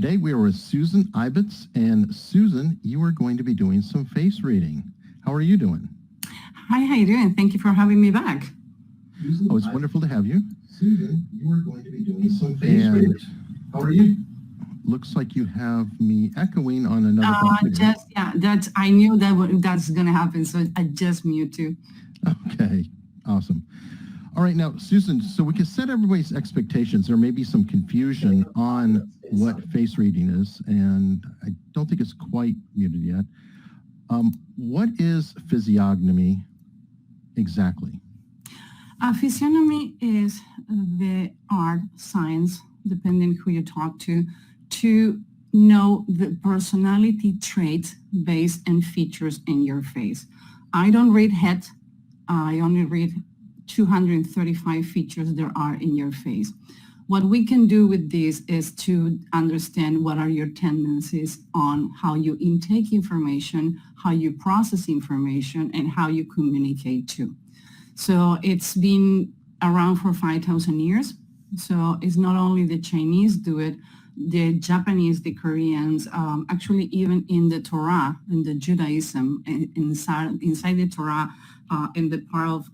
today we are with Susan Ibitz, and Susan, you are going to be doing some face reading. How are you doing? Hi, how you doing? Thank you for having me back. Oh, it's wonderful to have you. Susan, you are going to be doing some face reading. How are you? Looks like you have me echoing on another computer. I knew that's going to happen, so I just mute you. Okay, awesome. All right, now, Susan, so we can set everybody's expectations. There may be some confusion on what face reading is, and I don't think it's quite muted yet. What is physiognomy exactly? Physiognomy is the art, science, depending who you talk to know the personality traits based on features in your face. I don't read head. I only read 235 features there are in your face. What we can do with this is to understand what are your tendencies on how you intake information, how you process information, and how you communicate too. So it's been around for 5,000 years. So it's not only the Chinese do it, the Japanese, the Koreans, actually even in the Torah, in the Judaism, inside the Torah, in the part of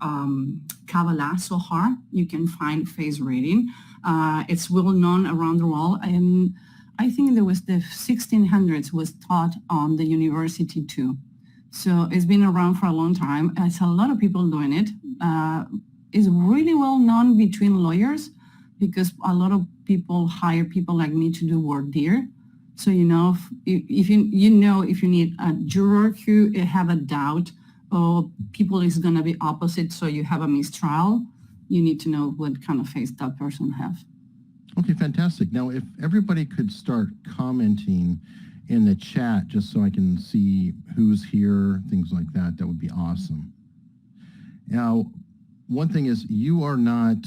Kabbalah, Zohar, you can find face reading. It's well known around the world, and I think there was the 1600s was taught on the university too. So it's been around for a long time. It's a lot of people doing it. It's really well known between lawyers because a lot of people hire people like me to do voir dire. So if you need a juror who have a doubt or people is going to be opposite, so you have a mistrial, you need to know what kind of face that person have. Okay, fantastic. Now, if everybody could start commenting in the chat just so I can see who's here, things like that, that would be awesome. Now, one thing is you are not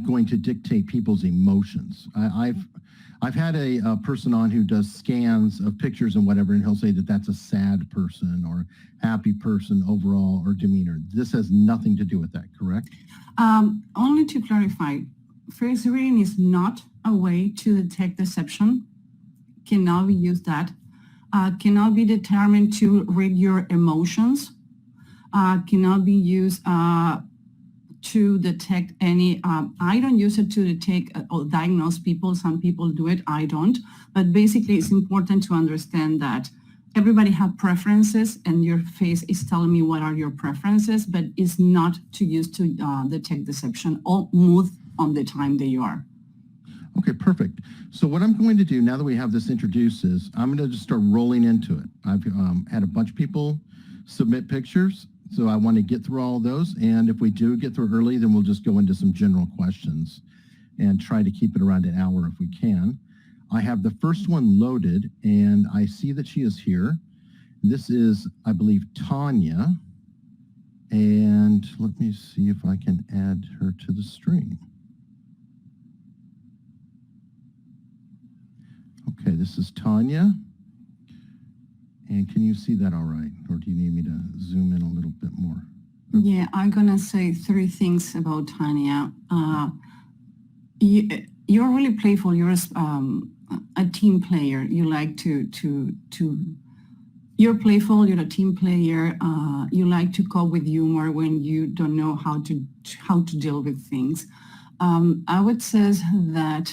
going to dictate people's emotions. I've had a person on who does scans of pictures and whatever, and he'll say that that's a sad person or happy person overall or demeanor. This has nothing to do with that, correct? Only to clarify, face reading is not a way to detect deception. Cannot be used that. Cannot be determined to read your emotions. Cannot be used to detect any, I don't use it to detect or diagnose people. Some people do it, I don't. But basically it's important to understand that everybody have preferences and your face is telling me what are your preferences, but it's not to use to detect deception or mood on the time that you are. Okay, perfect. So what I'm going to do now that we have this introduced is I'm going to just start rolling into it. I've had a bunch of people submit pictures. So I want to get through all of those, and if we do get through early, then we'll just go into some general questions and try to keep it around an hour if we can. I have the first one loaded, and I see that she is here. This is, I believe, Tanya, and let me see if I can add her to the stream. Okay, this is Tanya. And can you see that all right? Or do you need me to zoom in a little bit more? Yeah, I'm going to say 3 things about Tanya. You're really playful. You're a team player. You like you're playful, you're a team player. You like to cope with humor when you don't know how to deal with things. I would say that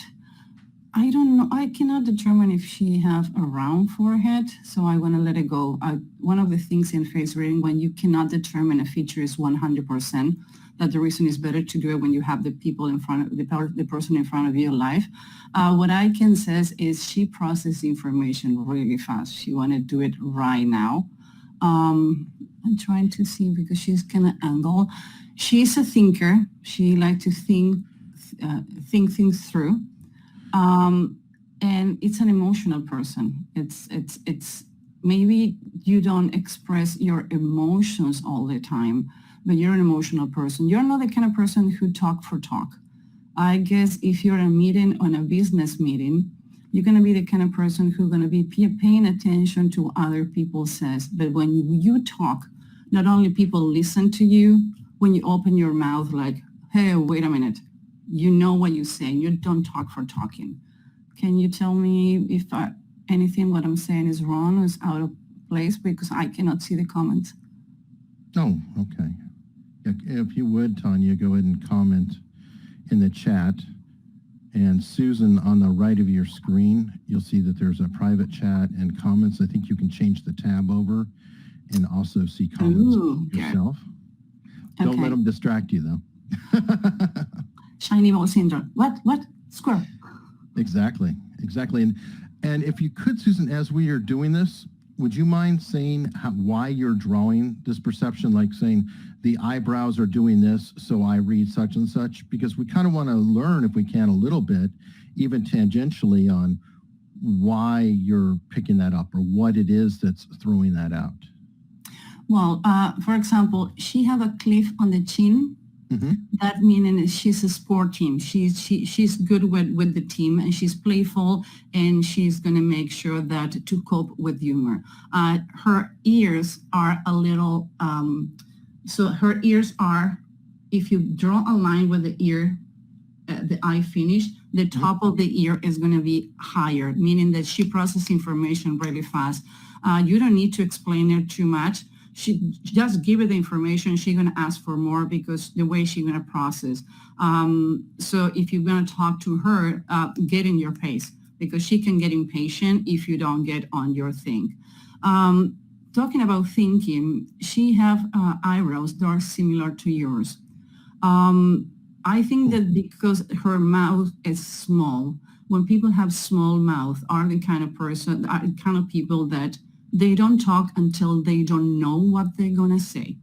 I don't know. I cannot determine if she have a round forehead, so I want to let it go. One of the things in face reading, when you cannot determine a feature is 100%, that the reason is better to do it when you have the people in front of the person in front of you live. What I can say is she processes information really fast. She want to do it right now. I'm trying to see because she's kind of angled. She's a thinker. She likes to think things through. And it's an emotional person. It's maybe you don't express your emotions all the time, but you're an emotional person. You're not the kind of person who talk for talk. I guess if you're a meeting on a business meeting, you're going to be the kind of person who's going to be paying attention to what other people says. But when you talk, not only people listen to you, when you open your mouth like, hey, wait a minute, you know what you say. You don't talk for talking. Can you tell me if anything what I'm saying is wrong or is out of place, because I cannot see the comments. Oh, okay. If you would, Tanya, go ahead and comment in the chat. And Susan, on the right of your screen, you'll see that there's a private chat and comments. I think you can change the tab over and also see comments yourself. Yeah. Don't let them distract you, though. Shiny ball syndrome. What? Squirrel. Exactly. And if you could, Susan, as we are doing this, would you mind saying why you're drawing this perception, like saying the eyebrows are doing this, so I read such and such? Because we kind of want to learn, if we can, a little bit, even tangentially, on why you're picking that up or what it is that's throwing that out. Well, for example, she have a cliff on the chin. Mm-hmm. That meaning she's a sport team. She's good with the team, and she's playful, and she's going to make sure that to cope with humor. Her ears are a little, so her ears are, if you draw a line with the ear, the eye finish, the top of the ear is going to be higher, meaning that she processes information really fast. You don't need to explain it too much. She just give her the information. She's going to ask for more because the way she's going to process. So if you're going to talk to her, get in your pace, because she can get impatient if you don't get on your thing. Talking about thinking, she have eyebrows that are similar to yours. I think that because her mouth is small, when people have small mouth, are the kind of people that they don't talk until they don't know what they're going to say.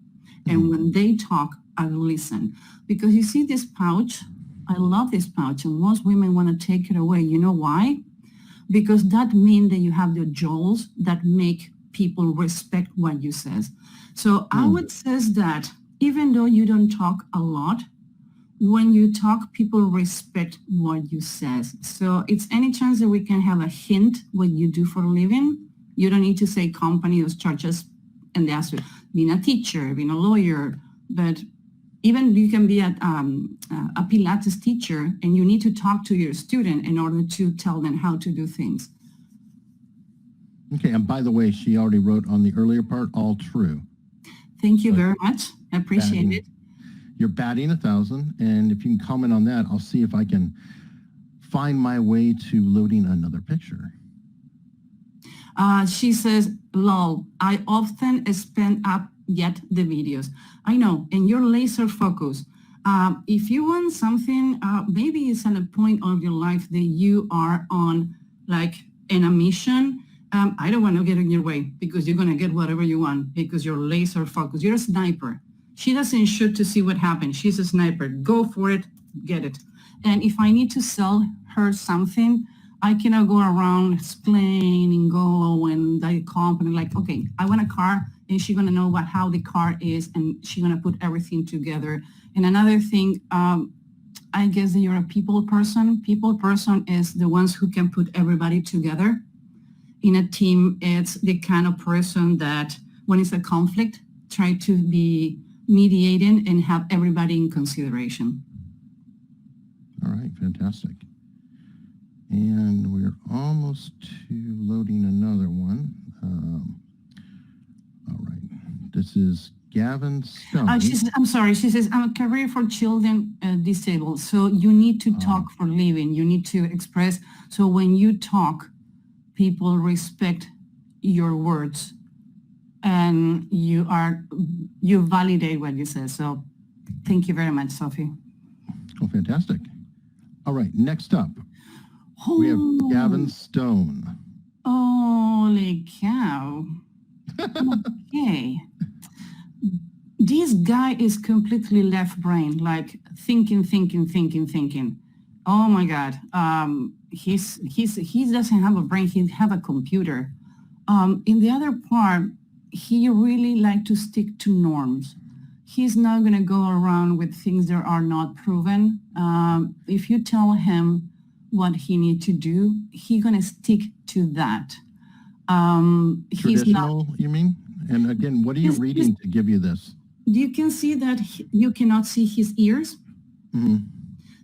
And when they talk, I listen. Because you see this pouch, I love this pouch, and most women want to take it away. You know why? Because that means that you have the jewels that make people respect what you says. So I would say that even though you don't talk a lot, when you talk, people respect what you says. So it's any chance that we can have a hint what you do for a living. You don't need to say company or churches, and they ask you, being a teacher, being a lawyer, but even you can be a Pilates teacher, and you need to talk to your student in order to tell them how to do things. Okay, and by the way, she already wrote on the earlier part, all true. Thank you very much. I appreciate it. You're batting 1,000, and if you can comment on that, I'll see if I can find my way to loading another picture. She says, lol, I often spend up yet the videos. I know, and you're laser focused. If you want something, maybe it's at a point of your life that you are on like in a mission. I don't want to get in your way, because you're going to get whatever you want because you're laser focused. You're a sniper. She doesn't shoot to see what happens. She's a sniper. Go for it, get it. And if I need to sell her something, I cannot go around explaining, go and the company like, okay, I want a car, and she's gonna know how the car is, and she's gonna put everything together. And another thing, I guess that you're a people person. People person is the ones who can put everybody together. In a team, it's the kind of person that when it's a conflict, try to be mediating and have everybody in consideration. All right, fantastic. And we're almost to loading another one. All right. This is Gavin Stone. She says, I'm sorry. She says, I'm a career for children disabled. So you need to talk for living. You need to express. So when you talk, people respect your words, and you validate what you say. So thank you very much, Sophie. Oh, fantastic. All right. Next up. We have Gavin Stone. Holy cow. Okay. This guy is completely left brain, like thinking. Oh my God. He doesn't have a brain, he have a computer. In the other part, he really like to stick to norms. He's not going to go around with things that are not proven. If you tell him what he needs to do, he's going to stick to that. Traditional, you mean? And again, what are you reading to give you this? You can see that you cannot see his ears. Mm-hmm.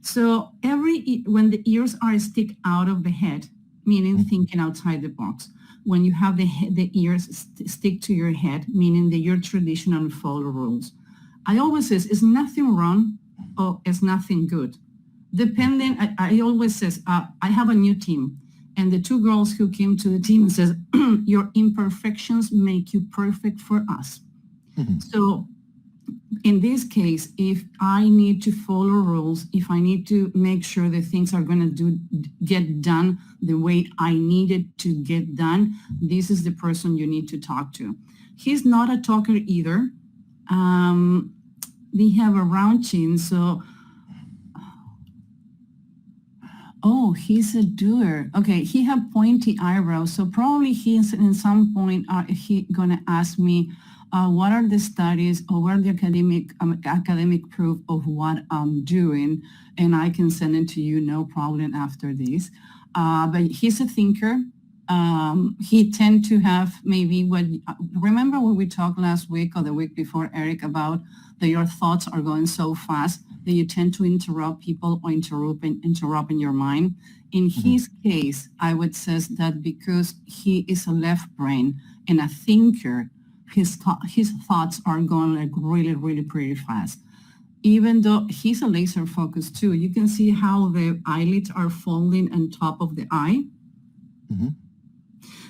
So when the ears are stick out of the head, meaning thinking outside the box. When you have the ears stick to your head, meaning that you're traditional and follow rules. I always says, is nothing wrong or is nothing good? Depending, I always says, I have a new team. And the two girls who came to the team says, your imperfections make you perfect for us. So in this case, if I need to follow rules, if I need to make sure that things are going to get done the way I need it to get done, this is the person you need to talk to. He's not a talker either. They have a round chin, so he's a doer. Okay, he have pointy eyebrows, so probably he's in some point he gonna ask me what are the studies or what are the academic proof of what I'm doing, and I can send it to you, no problem after this. But he's a thinker. He tend to have maybe remember when we talked last week or the week before, Eric, about that your thoughts are going so fast that you tend to interrupt people or interrupt in your mind. In his case, I would say that because he is a left brain and a thinker, his thoughts are going like really, really pretty fast. Even though he's a laser focus too, you can see how the eyelids are folding on top of the eye.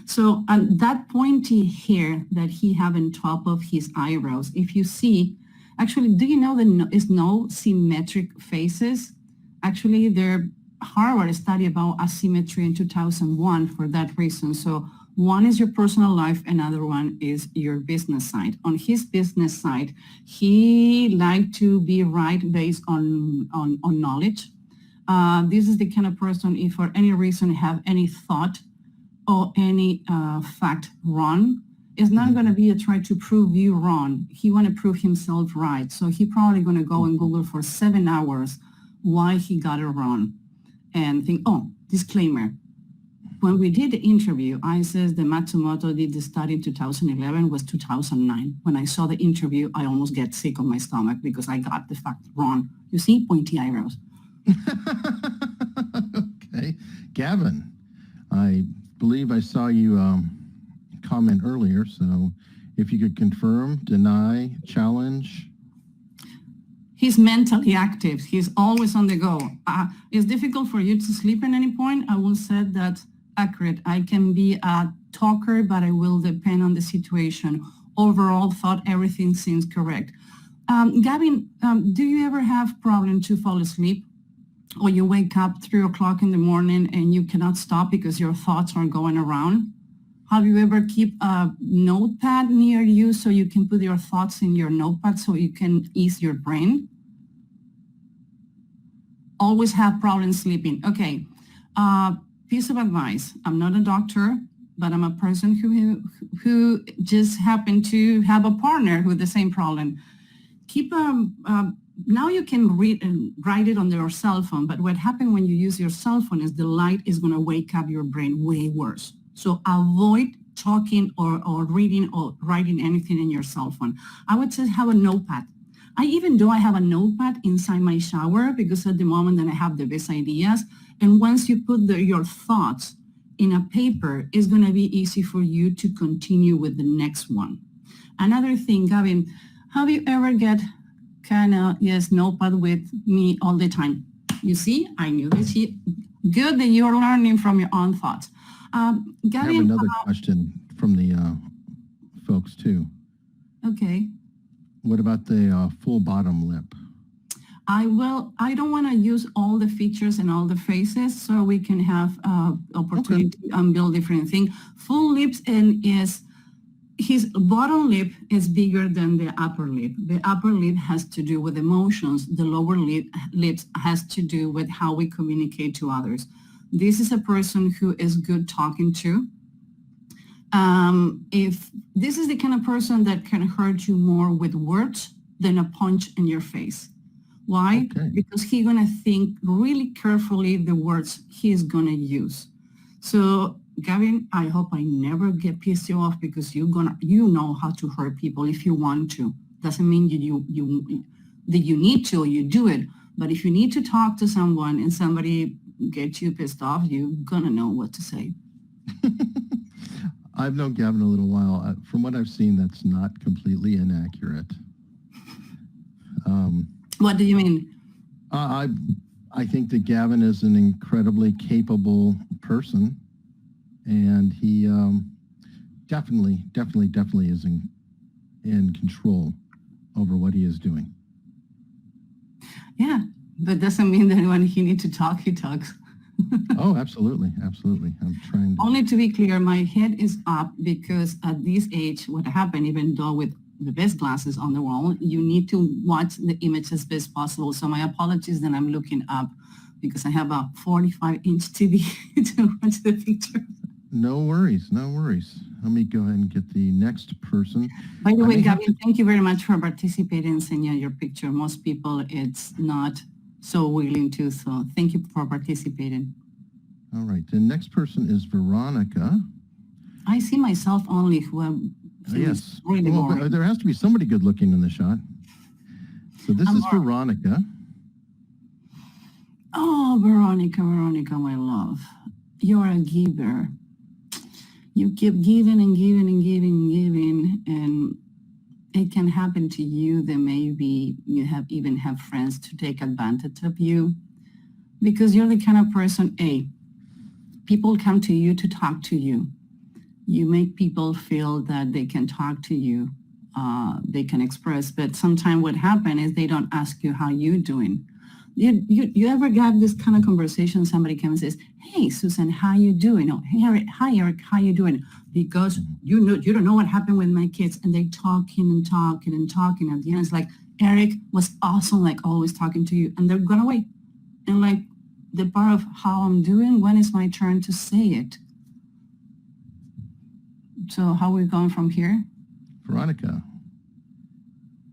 So that pointy hair that he have on top of his eyebrows, if you see, actually, do you know there is no symmetric faces? Actually, Harvard study about asymmetry in 2001 for that reason. So one is your personal life, another one is your business side. On his business side, he liked to be right based on knowledge. This is the kind of person, if for any reason have any thought or any fact wrong, it's not going to be a try to prove you wrong. He want to prove himself right. So he probably going to go and Google for 7 hours why he got it wrong and think, disclaimer. When we did the interview, I says the Matsumoto did the study in 2011 was 2009. When I saw the interview, I almost get sick on my stomach because I got the fact wrong. You see, pointy eyebrows. Okay. Gavin, I believe I saw you comment earlier, so if you could confirm, deny, challenge. He's mentally active. He's always on the go. It's difficult for you to sleep at any point. I will say that accurate. I can be a talker, but I will depend on the situation. Overall thought, everything seems correct. Gavin, do you ever have problem to fall asleep? Or you wake up 3 o'clock in the morning and you cannot stop because your thoughts are going around? Have you ever keep a notepad near you so you can put your thoughts in your notepad so you can ease your brain? Always have problems sleeping. Okay, piece of advice. I'm not a doctor, but I'm a person who just happened to have a partner with the same problem. Keep now you can read and write it on your cell phone, but what happens when you use your cell phone is the light is going to wake up your brain way worse. So avoid talking or reading or writing anything in your cell phone. I would say have a notepad. Even though I have a notepad inside my shower because at the moment then I have the best ideas. And once you put your thoughts in a paper, it's going to be easy for you to continue with the next one. Another thing, Gavin, have you ever get notepad with me all the time? You see, I knew this. Good that you're learning from your own thoughts. Gavin, I have another question from the folks too. Okay. What about the full bottom lip? I don't want to use all the features and all the faces so we can have opportunity and build different things. Full lips his bottom lip is bigger than the upper lip. The upper lip has to do with emotions. The lower lips has to do with how we communicate to others. This is a person who is good talking to. If this is the kind of person that can hurt you more with words than a punch in your face. Why? Okay. Because he's going to think really carefully the words he's going to use. So Gavin, I hope I never get pissed you off because you know how to hurt people if you want to. Doesn't mean that you need to or you do it, But if you need to talk to someone and somebody gets you pissed off, you're going to know what to say. I've known Gavin a little while. From what I've seen, that's not completely inaccurate. What do you mean? I think that Gavin is an incredibly capable person, and he definitely is in control over what he is doing. Yeah, but doesn't mean that when he needs to talk, he talks. Oh, absolutely. I'm trying to... Only to be clear, my head is up because at this age, what happened, even though with the best glasses on the world, you need to watch the image as best possible. So my apologies that I'm looking up because I have a 45-inch TV to watch the picture. No worries. Let me go ahead and get the next person. By the way, Gavin, thank you very much for participating and sending your picture. Most people, it's not so willing to, so thank you for participating. All right, the next person is Veronica. I see myself only, who am yes. Really well, there has to be somebody good looking in the shot. So this is Veronica. Oh, Veronica, my love. You're a giver. You keep giving and giving and giving and giving, and it can happen to you that maybe you even have friends to take advantage of you because you're the kind of person, people come to you to talk to you. You make people feel that they can talk to you, they can express, but sometimes what happens is they don't ask you how you're doing. You ever got this kind of conversation, somebody comes and says, hey, Susan, how you doing? Oh, hey, hi, Eric, how you doing? Because you don't know what happened with my kids, and they talking and talking and talking. At the end, it's like, Eric was awesome, like always talking to you, and they're gonna wait. And like the part of how I'm doing, when is my turn to say it? So how are we going from here? Veronica,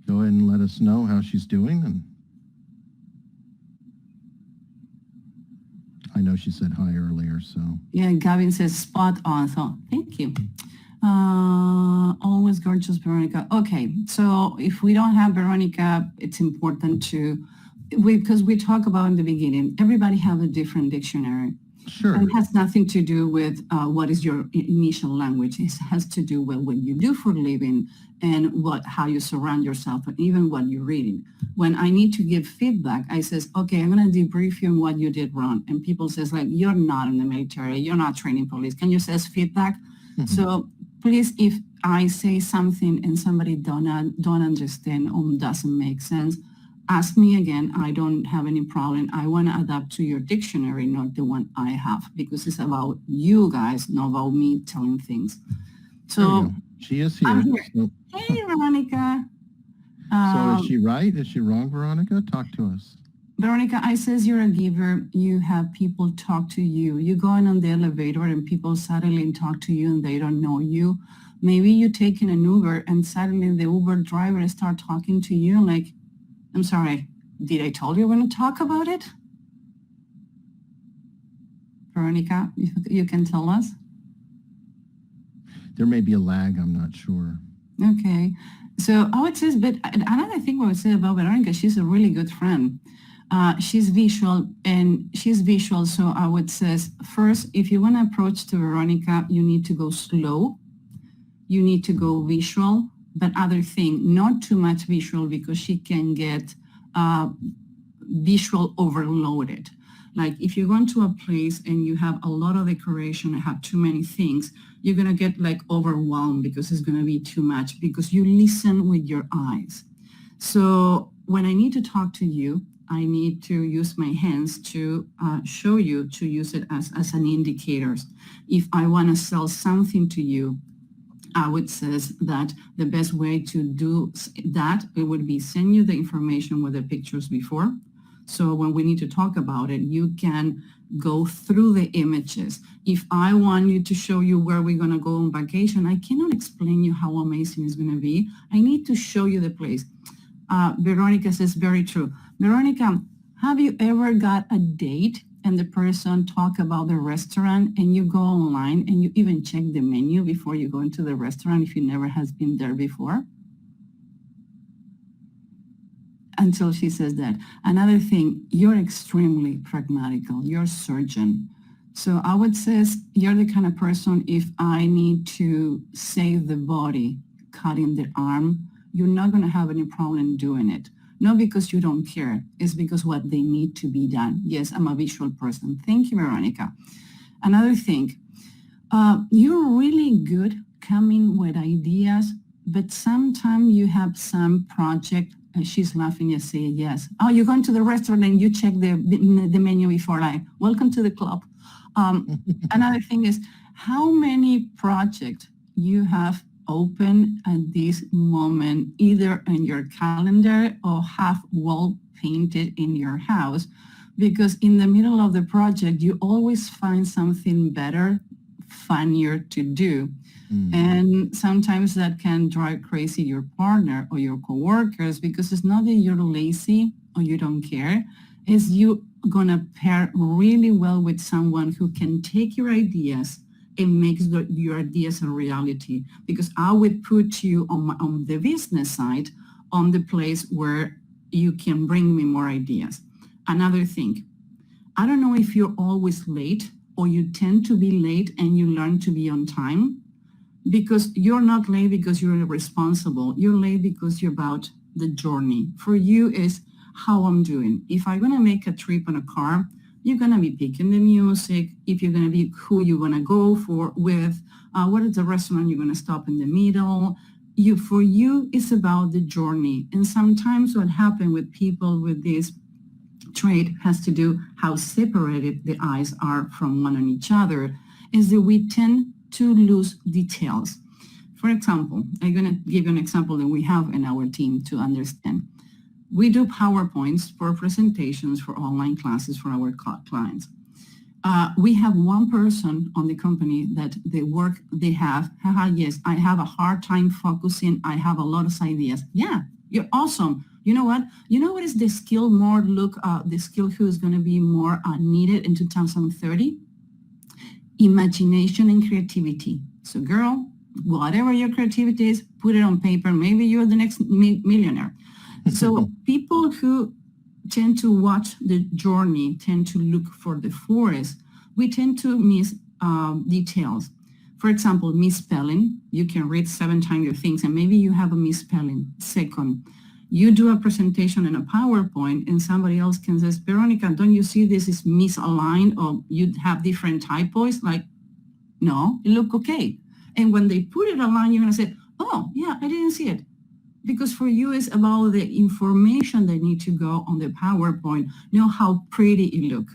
go ahead and let us know how she's doing. And I know she said hi earlier, so. Yeah, Gavin says spot on, so thank you. Always gorgeous, Veronica. Okay, so if we don't have Veronica, it's important because we talk about in the beginning, everybody have a different dictionary. Sure. And it has nothing to do with what is your initial language. It has to do with what you do for a living and how you surround yourself and even what you're reading. When I need to give feedback, I says, okay, I'm going to debrief you on what you did wrong. And people says like, you're not in the military, you're not training police. Can you say feedback? Mm-hmm. So please, if I say something and somebody don't understand or doesn't make sense, ask me again. I don't have any problem. I want to adapt to your dictionary, not the one I have, because it's about you guys, not about me telling things. So she is here. I'm here. So. Hey, Veronica. So is she right? Is she wrong, Veronica? Talk to us. Veronica, I says you're a giver. You have people talk to you. You go in on the elevator and people suddenly talk to you and they don't know you. Maybe you're taking an Uber and suddenly the Uber driver start talking to you like, I'm sorry, did I tell you we're going to talk about it? Veronica, you can tell us? There may be a lag, I'm not sure. Okay. So I would say, but another thing I would say about Veronica, she's a really good friend. She's visual, so I would say, first, if you want to approach to Veronica, you need to go slow. You need to go visual. But other thing, not too much visual because she can get visual overloaded. Like if you're going to a place and you have a lot of decoration and have too many things, you're going to get like overwhelmed because it's going to be too much because you listen with your eyes. So when I need to talk to you, I need to use my hands to show you to use it as an indicator. If I want to sell something to you, I would say that the best way to do that, it would be send you the information with the pictures before. So when we need to talk about it, you can go through the images. If I want you to show you where we're going to go on vacation, I cannot explain you how amazing it's going to be. I need to show you the place. Veronica says, very true. Veronica, have you ever got a date and the person talk about the restaurant and you go online and you even check the menu before you go into the restaurant if you never has been there before? until she says that. Another thing, you're extremely pragmatical. You're a surgeon. So I would say you're the kind of person, if I need to save the body, cutting the arm, you're not going to have any problem doing it. Not because you don't care, it's because what they need to be done. Yes, I'm a visual person. Thank you, Veronica. Another thing, you're really good coming with ideas, but sometimes you have some project, and she's laughing, you say yes. Oh, you're going to the restaurant and you check the menu before, like, welcome to the club. Another thing is how many projects you have open at this moment, either in your calendar or have wall painted in your house, because in the middle of the project, you always find something better, funnier to do. And sometimes that can drive crazy your partner or your coworkers, because it's not that you're lazy or you don't care, it's you gonna pair really well with someone who can take your ideas and makes your ideas a reality. Because I would put you on the business side, on the place where you can bring me more ideas. Another thing, I don't know if you're always late or you tend to be late and you learn to be on time, because you're not late because you're irresponsible. You're late because you're about the journey. For you is how I'm doing. If I'm gonna make a trip on a car, you're gonna be picking the music. If you're gonna be who you're gonna go with, what is the restaurant you're gonna stop in the middle. For you, it's about the journey. And sometimes what happens with people with this trait has to do how separated the eyes are from one on each other, is that we tend to lose details. For example, I'm going to give you an example that we have in our team to understand. We do PowerPoints for presentations for online classes for our clients. We have one person on the company that the work they have, yes, I have a hard time focusing. I have a lot of ideas. Yeah, you're awesome. You know what? You know what is the skill the skill who is going to be more needed in 2030? Imagination and creativity. So girl, whatever your creativity is, put it on paper. Maybe you're the next millionaire. So people who tend to watch the journey, tend to look for the forest, we tend to miss details. For example, misspelling. You can read 7 times your things and maybe you have a misspelling. Second, you do a presentation in a PowerPoint and somebody else can say, Veronica, don't you see this is misaligned or you have different typos? Like, no, it look okay. And when they put it online, you're gonna say, oh yeah, I didn't see it. Because for you, it's about the information that need to go on the PowerPoint, how pretty it look.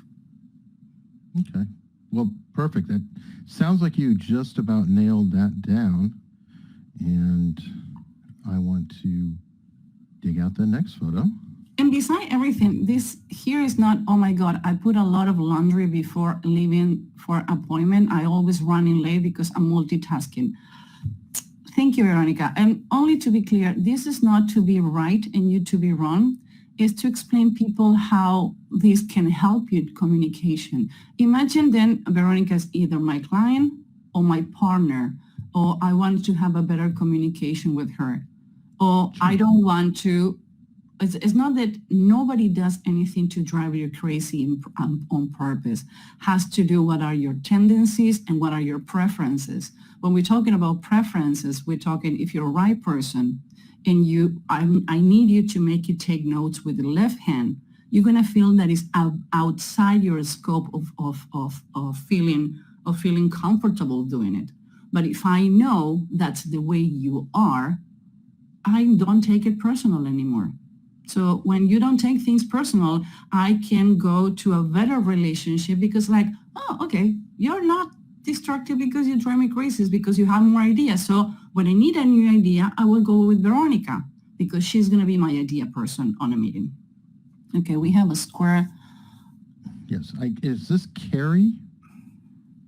Okay, well, perfect. That sounds like you just about nailed that down. And I want to dig out the next photo. And beside everything, this here is not, oh my God, I put a lot of laundry before leaving for appointment. I always running late because I'm multitasking. Thank you, Veronica. And only to be clear, this is not to be right and you to be wrong. It's to explain people how this can help you communication. Imagine then Veronica is either my client or my partner, or I want to have a better communication with her. Or I don't want to, it's not that nobody does anything to drive you crazy on purpose. Has to do what are your tendencies and what are your preferences. When we're talking about preferences, we're talking if you're a right person and I need you to make you take notes with the left hand, you're gonna feel that it's outside your scope of feeling comfortable doing it. But if I know that's the way you are, I don't take it personal anymore. So when you don't take things personal, I can go to a better relationship because like, oh, okay, you're not destructive because you drive me crazy, it's because you have more ideas. So when I need a new idea, I will go with Veronica because she's going to be my idea person on a meeting. Okay, we have a square. Yes, is this Carrie?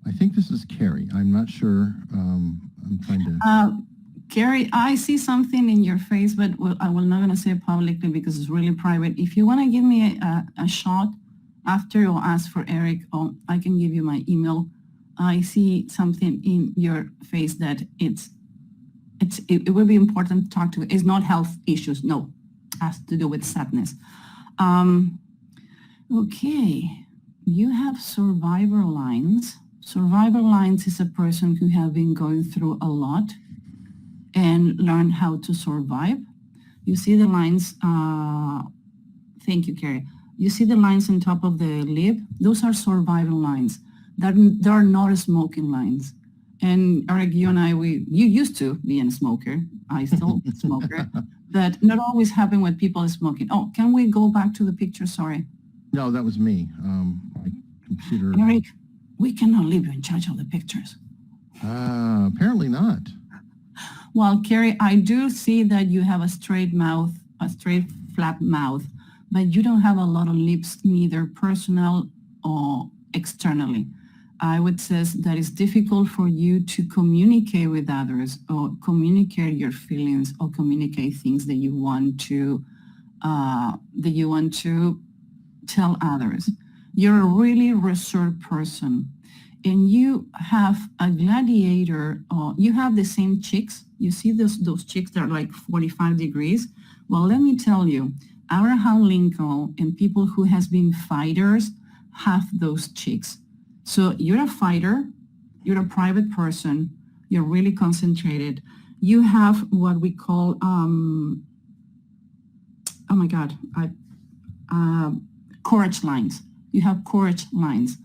I think this is Carrie. I'm not sure. I'm trying to... Carrie, I see something in your face, but I will not going to say it publicly because it's really private. If you want to give me a shot after you'll ask for Eric, I can give you my email. I see something in your face that it will be important to talk to. It's not health issues, no. has to do with sadness. Okay, you have survivor lines. Survivor lines is a person who have been going through a lot and learn how to survive. You see the lines, thank you, Carrie. You see the lines on top of the lip? Those are survival lines. They are not smoking lines. And Eric, you and I, you used to be a smoker. I still a smoker, but not always happen when people are smoking. Oh, can we go back to the picture? Sorry. No, that was me. My computer. Eric, we cannot leave you in charge of the pictures. Apparently not. Well, Carrie, I do see that you have a straight mouth, a straight flat mouth, but you don't have a lot of lips, neither personal or externally. I would say that it's difficult for you to communicate with others or communicate your feelings or communicate things that you want to tell others. You're a really reserved person, and you have a gladiator. You have the same cheeks. You see those cheeks that are like 45 degrees. Well, let me tell you, Abraham Lincoln and people who has been fighters have those cheeks. So you're a fighter, you're a private person, you're really concentrated. You have what we call, courage lines. You have courage lines.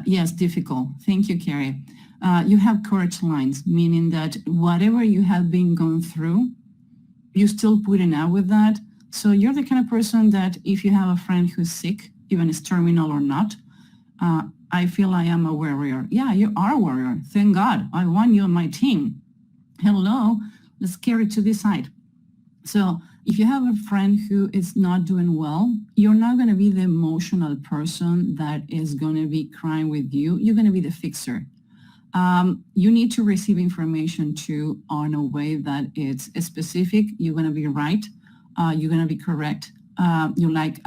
Yes, difficult. Thank you, Carrie. You have courage lines, meaning that whatever you have been going through, you're still putting out with that. So you're the kind of person that if you have a friend who's sick, even is terminal or not, I feel I am a warrior. Yeah, you are a warrior. Thank God. I want you on my team. Hello, let's carry it to this side. So if you have a friend who is not doing well, you're not going to be the emotional person that is going to be crying with you. You're going to be the fixer. You need to receive information too on a way that it's specific. You're going to be right. You're going to be correct. You like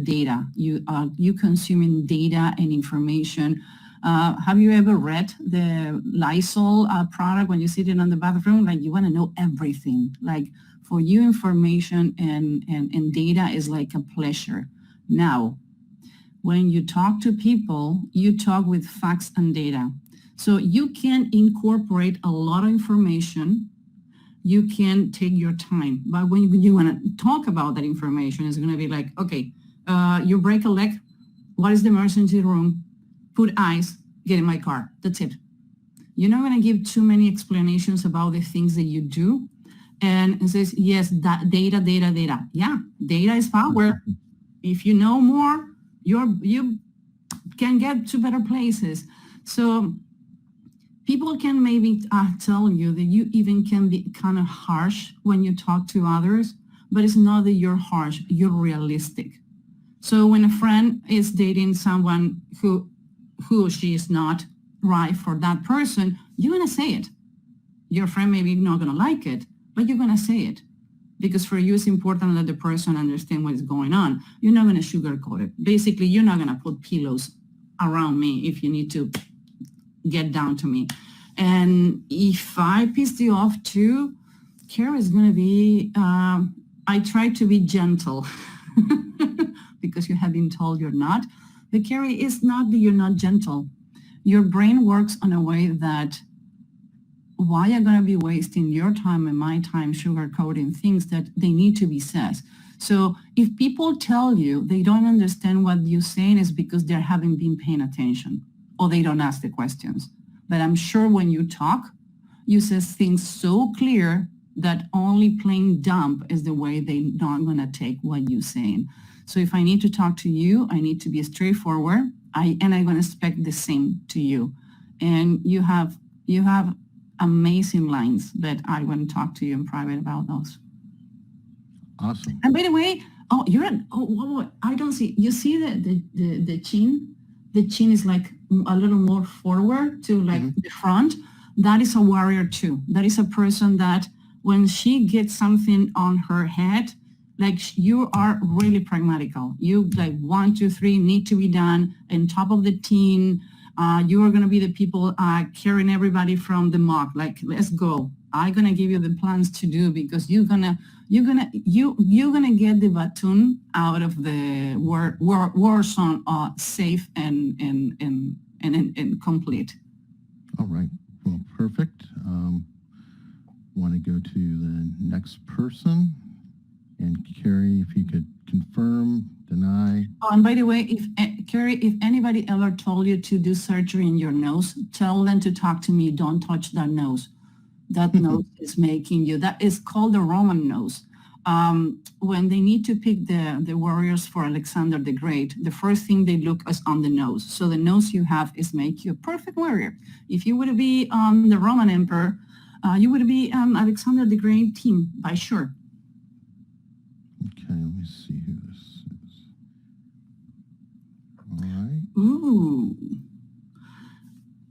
data. You consuming data and information. Have you ever read the Lysol product when you sit in the bathroom? Like, you want to know everything. Like, for you, information and data is like a pleasure. Now, when you talk to people, you talk with facts and data. So you can incorporate a lot of information. You can take your time. But when you want to talk about that information, it's going to be like, okay, you break a leg. What is the emergency room? Put ice, get in my car. That's it. You're not going to give too many explanations about the things that you do. And it says, yes, that data. Yeah, data is power. If you know more, you can get to better places. So people can maybe tell you that you even can be kind of harsh when you talk to others, but it's not that you're harsh, you're realistic. So when a friend is dating someone who or she is not right for that person, you're going to say it. Your friend maybe not going to like it, but you're going to say it. Because for you, it's important that the person understand what is going on. You're not going to sugarcoat it. Basically, you're not going to put pillows around me if you need to get down to me. And if I pissed you off too, Kara is going to be, I try to be gentle because you have been told you're not. But Carrie, it's not that you're not gentle. Your brain works in a way that why are you going to be wasting your time and my time sugarcoating things that they need to be said? So if people tell you they don't understand what you're saying, is because they haven't been paying attention or they don't ask the questions. But I'm sure when you talk, you say things so clear that only plain dumb is the way they're not going to take what you're saying. So if I need to talk to you, I need to be straightforward. I'm going to expect the same to you. And you have amazing lines, but I want to talk to you in private about those. Awesome. And by the way, I don't see, you see the chin? The chin is like a little more forward to like the front. That is a warrior too. That is a person that when she gets something on her head, like you are really pragmatical. You like 1, 2, 3 need to be done on top of the team. You are going to be the people carrying everybody from the mock. Like, let's go. I'm gonna give you the plans to do because you're gonna get the baton out of the war zone safe and complete. All right. Well, perfect. Want to go to the next person. And Carrie, if you could confirm, deny. Oh, and by the way, Carrie, if anybody ever told you to do surgery in your nose, tell them to talk to me. Don't touch that nose. That nose is making you. That is called the Roman nose. When they need to pick the warriors for Alexander the Great, the first thing they look is on the nose. So the nose you have is make you a perfect warrior. If you would be the Roman emperor, you would be Alexander the Great team, by sure. Okay, let me see who this is. All right. Ooh.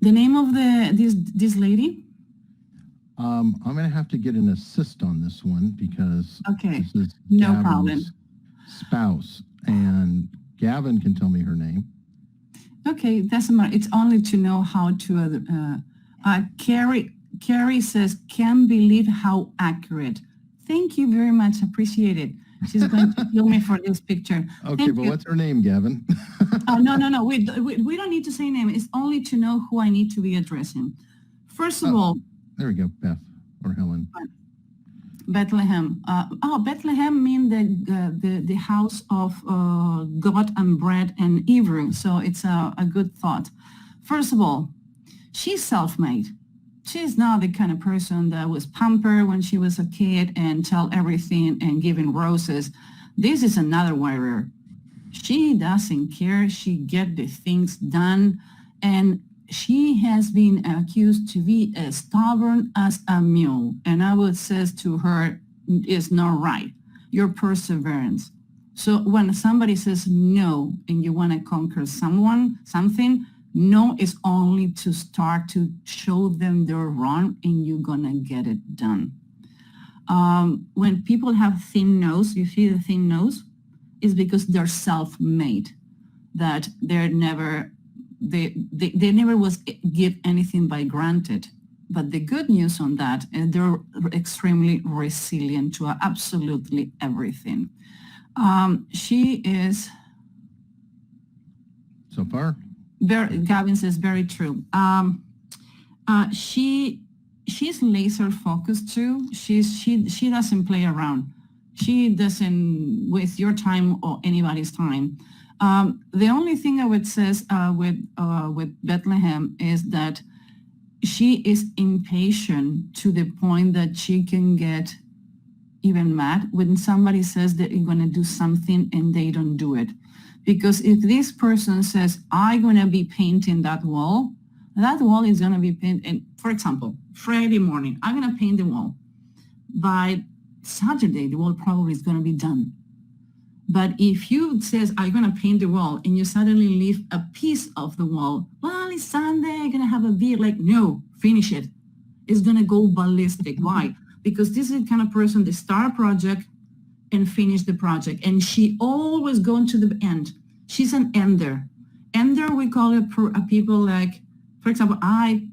The name of this lady? I'm going to have to get an assist on this one because Okay, this is no Gavin's problem. spouse, and Gavin can tell me her name. Okay, doesn't matter. It's only to know how to. Carrie says, "Can't believe how accurate." Thank you very much. Appreciate it. She's going to kill me for this picture. Okay, Thank but you. what's her name, Gavin? No. We don't need to say name. It's only to know who I need to be addressing. First of all, There we go, Beth or Helen. Bethlehem. Bethlehem means the house of God and bread and Hebrew. So it's a good thought. First of all, she's self-made. She's not the kind of person that was pampered when she was a kid and tell everything and giving roses. This is another warrior. She doesn't care. She get the things done, and she has been accused to be as stubborn as a mule. And I would say to her, it's not right. Your perseverance. So when somebody says no and you want to conquer something, no is only to start to show them they're wrong and you're going to get it done. When people have thin nose, you see the thin nose, is because they're self-made, that they never was give anything by granted. But the good news on that, they're extremely resilient to absolutely everything. She is... So far? Gavin says very true. She's laser focused too. She doesn't play around. She doesn't waste your time or anybody's time. The only thing I would say with Bethlehem is that she is impatient to the point that she can get even mad when somebody says that you're going to do something and they don't do it. Because if this person says, I'm going to be painting that wall is going to be painted. And for example, Friday morning, I'm going to paint the wall. By Saturday, the wall probably is going to be done. But if you says, I'm going to paint the wall, and you suddenly leave a piece of the wall, well, it's Sunday, I'm going to have a beer. Like, no, finish it. It's going to go ballistic. Why? Because this is the kind of person that start a project and finish the project. And she always going to the end. She's an ender. Ender, we call it a people like, for example, I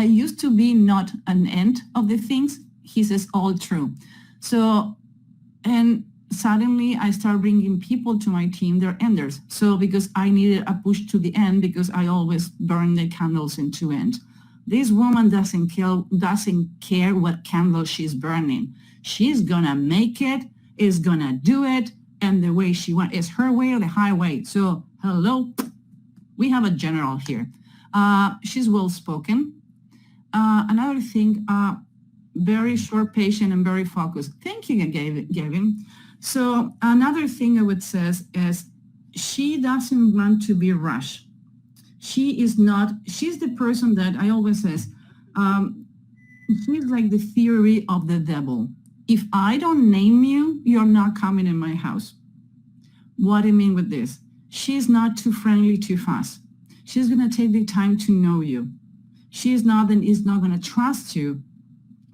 used to be not an end of the things. He says all true. So, and suddenly I start bringing people to my team, they're enders. So because I needed a push to the end because I always burn the candles into end. This woman doesn't care what candle she's burning. She's gonna make it, is gonna do it, and the way she wants is her way or the highway. So hello, we have a general here. She's well-spoken. Another thing, very short, patient, and very focused. Thank you, Gavin. So another thing I would say is she doesn't want to be rushed. She's the person that I always says, she's like the theory of the devil. If I don't name you, you're not coming in my house. What do I mean with this? She's not too friendly too fast. She's going to take the time to know you. She's not and is not going to trust you,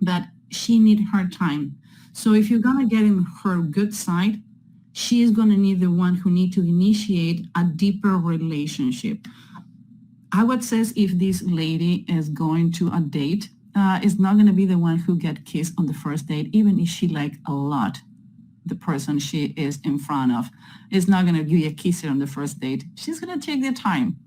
but she needs her time. So if you're going to get in her good side, she is going to need the one who need to initiate a deeper relationship. I would say if this lady is going to a date, is not going to be the one who get kissed on the first date, even if she like a lot the person she is in front of. Is not going to give you a kiss on the first date. She's going to take the time.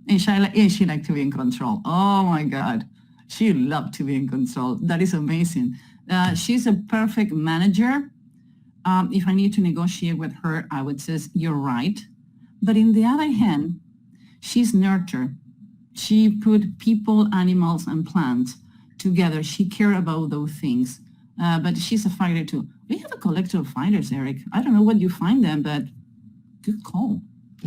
And she like to be in control. Oh my God. She loved to be in control. That is amazing. She's a perfect manager. If I need to negotiate with her, I would say, you're right. But in the other hand, she's nurture. She put people, animals, and plants together. She cares about those things. But she's a fighter too. We have a collection of fighters, Eric. I don't know what you find them, but good call.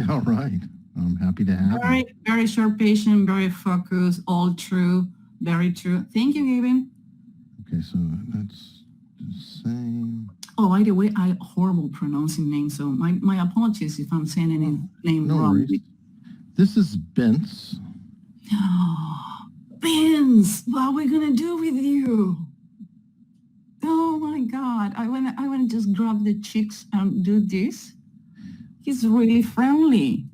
All right. I'm happy to have you. Very short patient, very focused, all true, very true. Thank you, Gavin. Okay, so that's the same. Oh, by the way, I horrible pronouncing names, so my apologies if I'm saying any name No wrong. worries. This is Ibitz. Vince, what are we gonna do with you? Oh my God, I wanna just grab the cheeks and do this. He's really friendly.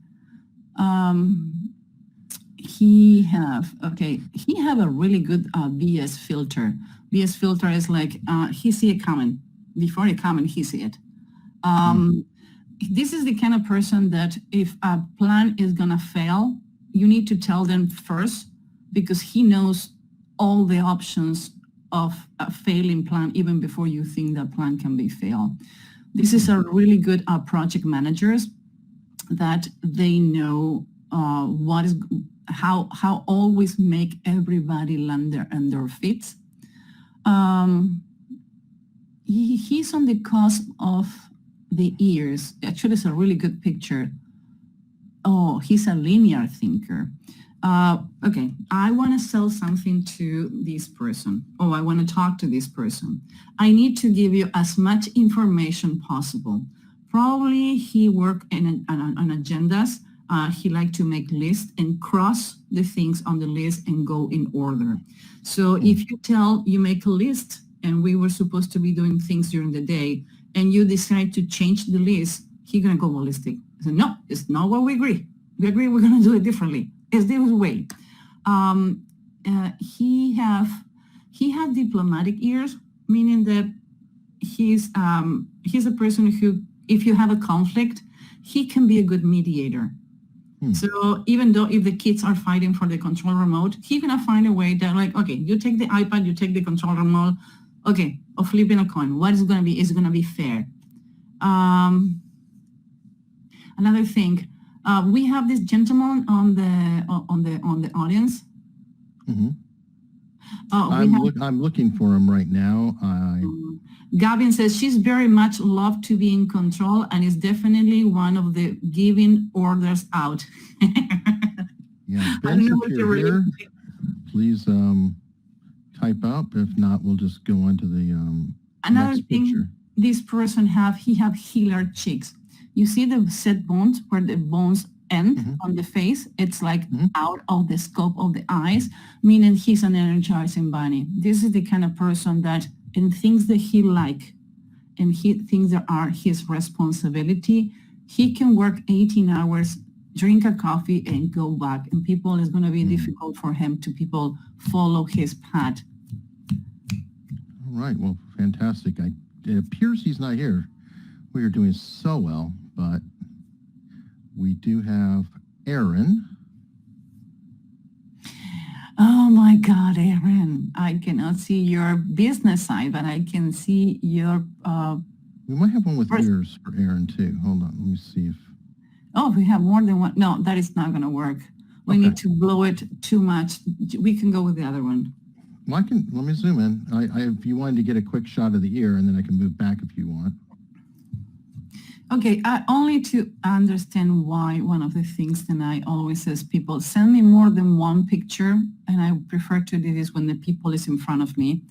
He have a really good BS filter. BS filter is like he see it coming. Before it coming, he see it. This is the kind of person that if a plan is gonna fail, you need to tell them first, because he knows all the options of a failing plan even before you think that plan can be failed. This is a really good project managers that they know how always make everybody land on their feet. He's on the cusp of the ears. Actually, it's a really good picture. Oh, he's a linear thinker. Okay, I want to sell something to this person. Oh, I want to talk to this person. I need to give you as much information possible. Probably he work on agendas. He like to make lists and cross the things on the list and go in order. So if you make a list, and we were supposed to be doing things during the day, and you decide to change the list, he's gonna go ballistic. He said, no, it's not what we agree. We agree we're gonna do it differently. It's this way. He have diplomatic ears, meaning that he's a person who, if you have a conflict, he can be a good mediator. So even though if the kids are fighting for the control remote, he's gonna find a way that like, okay, you take the iPad, you take the control remote, okay, or flipping a coin. What is it gonna be? Is it gonna be fair? Another thing, we have this gentleman on the audience. Mm-hmm. I'm looking for him right now. Gavin says she's very much loved to be in control and is definitely one of the giving orders out. Yeah, Ben, if you're here, please type up. If not, we'll just go on to the another next thing picture. This person have healer cheeks. You see the set bones where the bones end on the face? It's like out of the scope of the eyes, meaning he's an energizing bunny. This is the kind of person that in things that he like and things that are his responsibility, he can work 18 hours, drink a coffee and go back. And people, it's going to be difficult for him to people follow his path. All right. Well, fantastic. It appears he's not here. We are doing so well, but we do have Aaron. Oh my God, Aaron, I cannot see your business side, but I can see your... We might have one with ears for Aaron too. Hold on, let me see if... Oh, we have more than one. No, that is not going to work. We need to blow it too much. We can go with the other one. Well, let me zoom in. If you wanted to get a quick shot of the ear, and then I can move back if you want. Okay, only to understand why one of the things that I always says, people send me more than one picture, and I prefer to do this when the people is in front of me.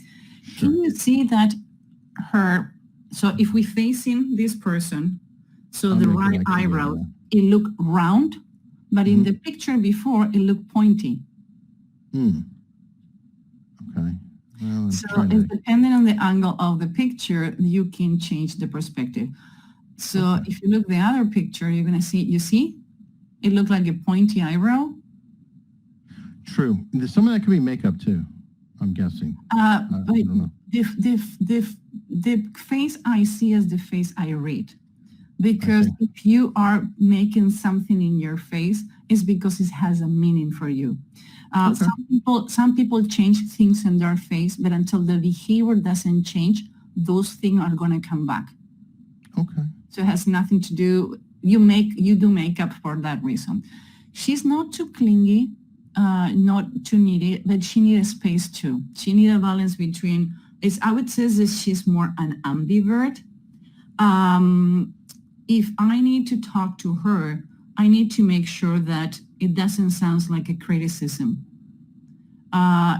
Sure. Can you see that so if we facing this person, so the right eyebrow, it look round, but in the picture before, it looked pointy. Okay. Well, so it's depending on the angle of the picture, you can change the perspective. So if you look the other picture, you're going to see, you see, it looked like a pointy eyebrow. True. Some of that could be makeup too. I'm guessing. But I don't know. the face I see is the face I read. Because see. if you are making something in your face, it's because it has a meaning for you. Okay. Some people change things in their face, but until the behavior doesn't change, those things are going to come back. Okay. So it has nothing to do. You do makeup for that reason. She's not too clingy, not too needy, but she needs space too. She needs a balance between. I would say that she's more an ambivert. If I need to talk to her, I need to make sure that it doesn't sound like a criticism.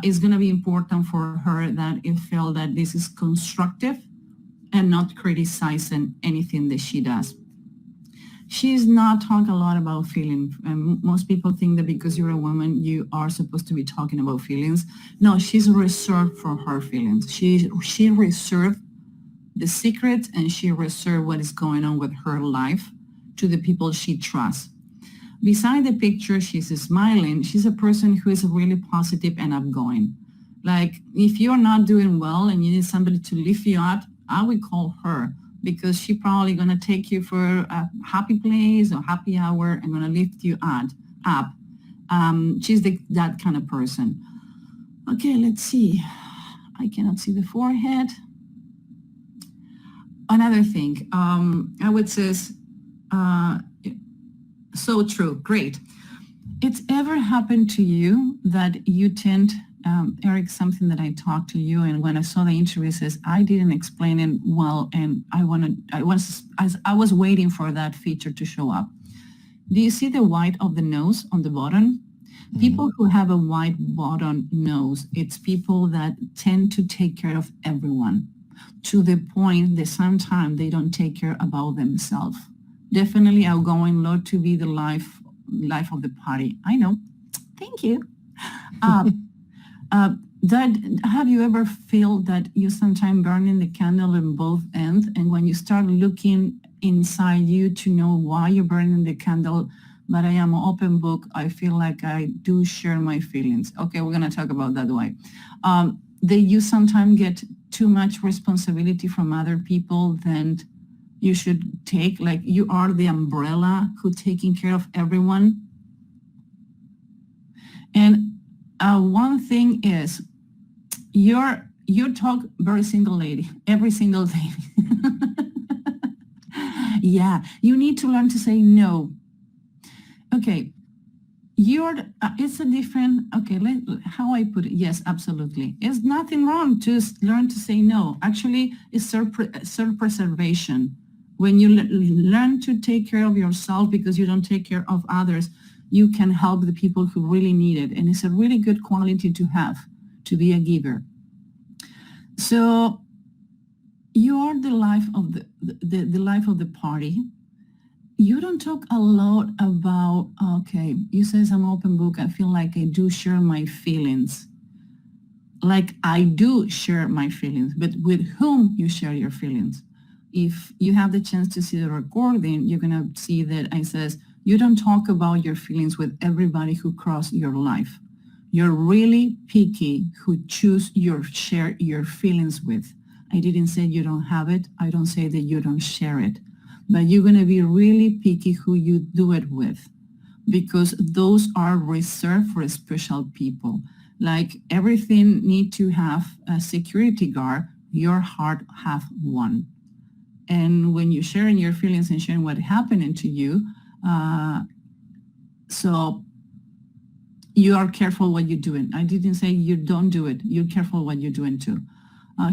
It's going to be important for her that it feel that this is constructive and not criticizing anything that she does. She's not talking a lot about feelings. And most people think that because you're a woman, you are supposed to be talking about feelings. No, she's reserved for her feelings. She reserved the secret, and she reserved what is going on with her life to the people she trusts. Beside the picture, she's smiling. She's a person who is really positive and outgoing. Like if you're not doing well and you need somebody to lift you up, I would call her because she's probably going to take you for a happy place or happy hour and going to lift you up. She's that kind of person. Okay, let's see. I cannot see the forehead. Another thing, I would say, so true, great. It's ever happened to you that you tend, Eric, something that I talked to you, and when I saw the interview, says I didn't explain it well, and I was waiting for that feature to show up. Do you see the white of the nose on the bottom? Mm-hmm. People who have a white bottom nose, it's people that tend to take care of everyone, to the point that sometimes they don't take care about themselves. Definitely outgoing, love to be the life of the party. I know. Thank you. That have you ever feel that you sometimes burning the candle in both ends, and when you start looking inside you to know why you're burning the candle, but I am an open book, I feel like I do share my feelings. Okay, we're gonna talk about that way. That you sometimes get too much responsibility from other people than you should take, like you are the umbrella who taking care of everyone. And one thing is, you talk very single lady every single day. Yeah, you need to learn to say no. Okay, it's a different, okay, how I put it, yes, absolutely. There's nothing wrong to learn to say no. Actually, it's self-preservation. When you learn to take care of yourself because you don't take care of others, you can help the people who really need it. And it's a really good quality to have, to be a giver. So you are the life of the life of the party. You don't talk a lot about, okay, you says I'm open book. I feel like I do share my feelings. Like I do share my feelings, but with whom you share your feelings. If you have the chance to see the recording, you're going to see that I says, you don't talk about your feelings with everybody who cross your life. You're really picky who choose share your feelings with. I didn't say you don't have it. I don't say that you don't share it. But you're going to be really picky who you do it with, because those are reserved for special people. Like everything need to have a security guard, your heart have one. And when you're sharing your feelings and sharing what happened to you, so you are careful what you're doing. I didn't say you don't do it. You're careful what you're doing too.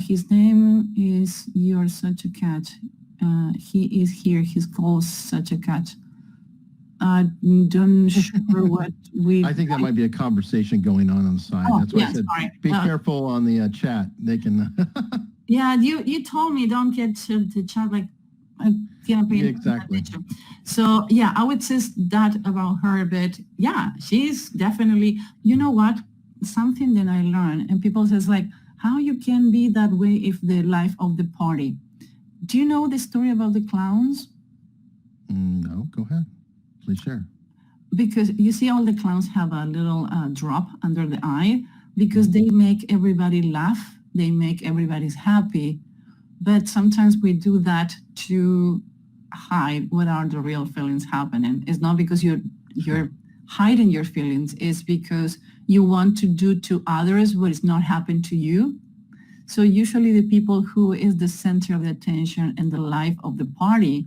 His name is You're Such a Cat. He is here. He's called Such a Cat. Don't sure what we. I think that might be a conversation going on the side. Oh, that's why yeah, I said sorry. be careful on the chat. They can. Yeah, you told me don't get to the chat like. Exactly. So yeah, I would say that about her, but yeah, she's definitely. You know what? Something that I learned, and people says like, how you can be that way if the life of the party. Do you know the story about the clowns? No, go ahead. Please share. Because you see all the clowns have a little drop under the eye. because they make everybody laugh, they make everybody happy, but sometimes we do that to hide what are the real feelings happening. It's not because you're hiding your feelings, it's because you want to do to others what is not happened to you. So usually the people who is the center of the attention and the life of the party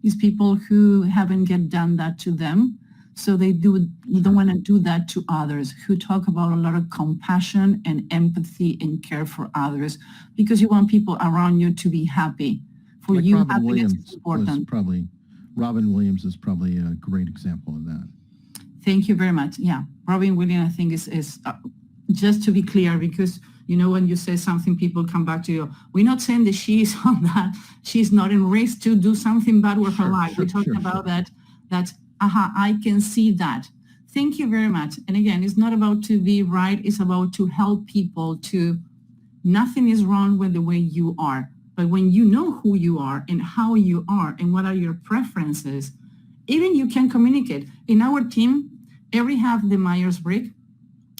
is people who haven't get done that to them. So they don't want to do that to others, who talk about a lot of compassion and empathy and care for others, because you want people around you to be happy. For Like you, Robin happiness Williams is important. Robin Williams is probably a great example of that. Thank you very much. Yeah, Robin Williams, I think is just to be clear, because when you say something, people come back to you. We're not saying that she's on that. She's not in risk to do something bad with her life. We're talking about that. I can see that. Thank you very much. And again, it's not about to be right. It's about to help people to, nothing is wrong with the way you are. But when you know who you are and how you are and what are your preferences, even you can communicate. In our team, every have the Myers-Briggs.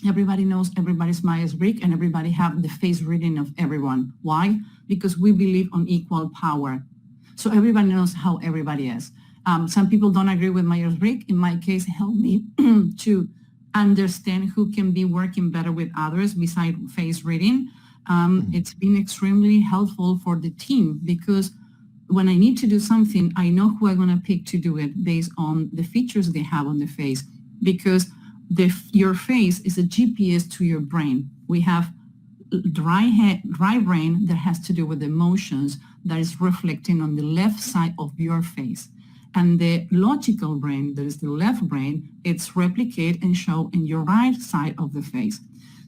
Everybody knows everybody's Myers-Briggs, and everybody have the face reading of everyone. Why? Because we believe on equal power. So everybody knows how everybody is. Some people don't agree with Myers-Briggs. In my case, help me to understand who can be working better with others besides face reading. It's been extremely helpful for the team, because when I need to do something, I know who I'm going to pick to do it based on the features they have on the face, because your face is a GPS to your brain. We have dry brain that has to do with emotions that is reflecting on the left side of your face. And the logical brain, that is the left brain, it's replicate and show in your right side of the face.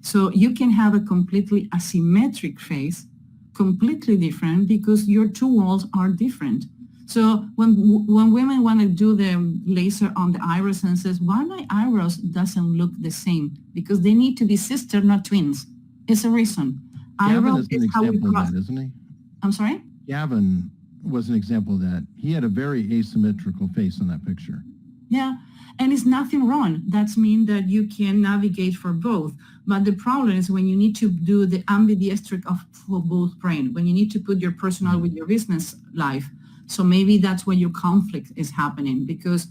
So you can have a completely asymmetric face, completely different, because your two walls are different. So when women want to do the laser on the eyebrows and says, why my eyebrows doesn't look the same? Because they need to be sister, not twins. It's a reason. Gavin is an example of that, isn't he? I'm sorry? Gavin was an example of that. He had a very asymmetrical face in that picture. Yeah, and it's nothing wrong. That means that you can navigate for both. But the problem is when you need to do the ambidextric for both brain, when you need to put your personal with your business life. So maybe that's where your conflict is happening, because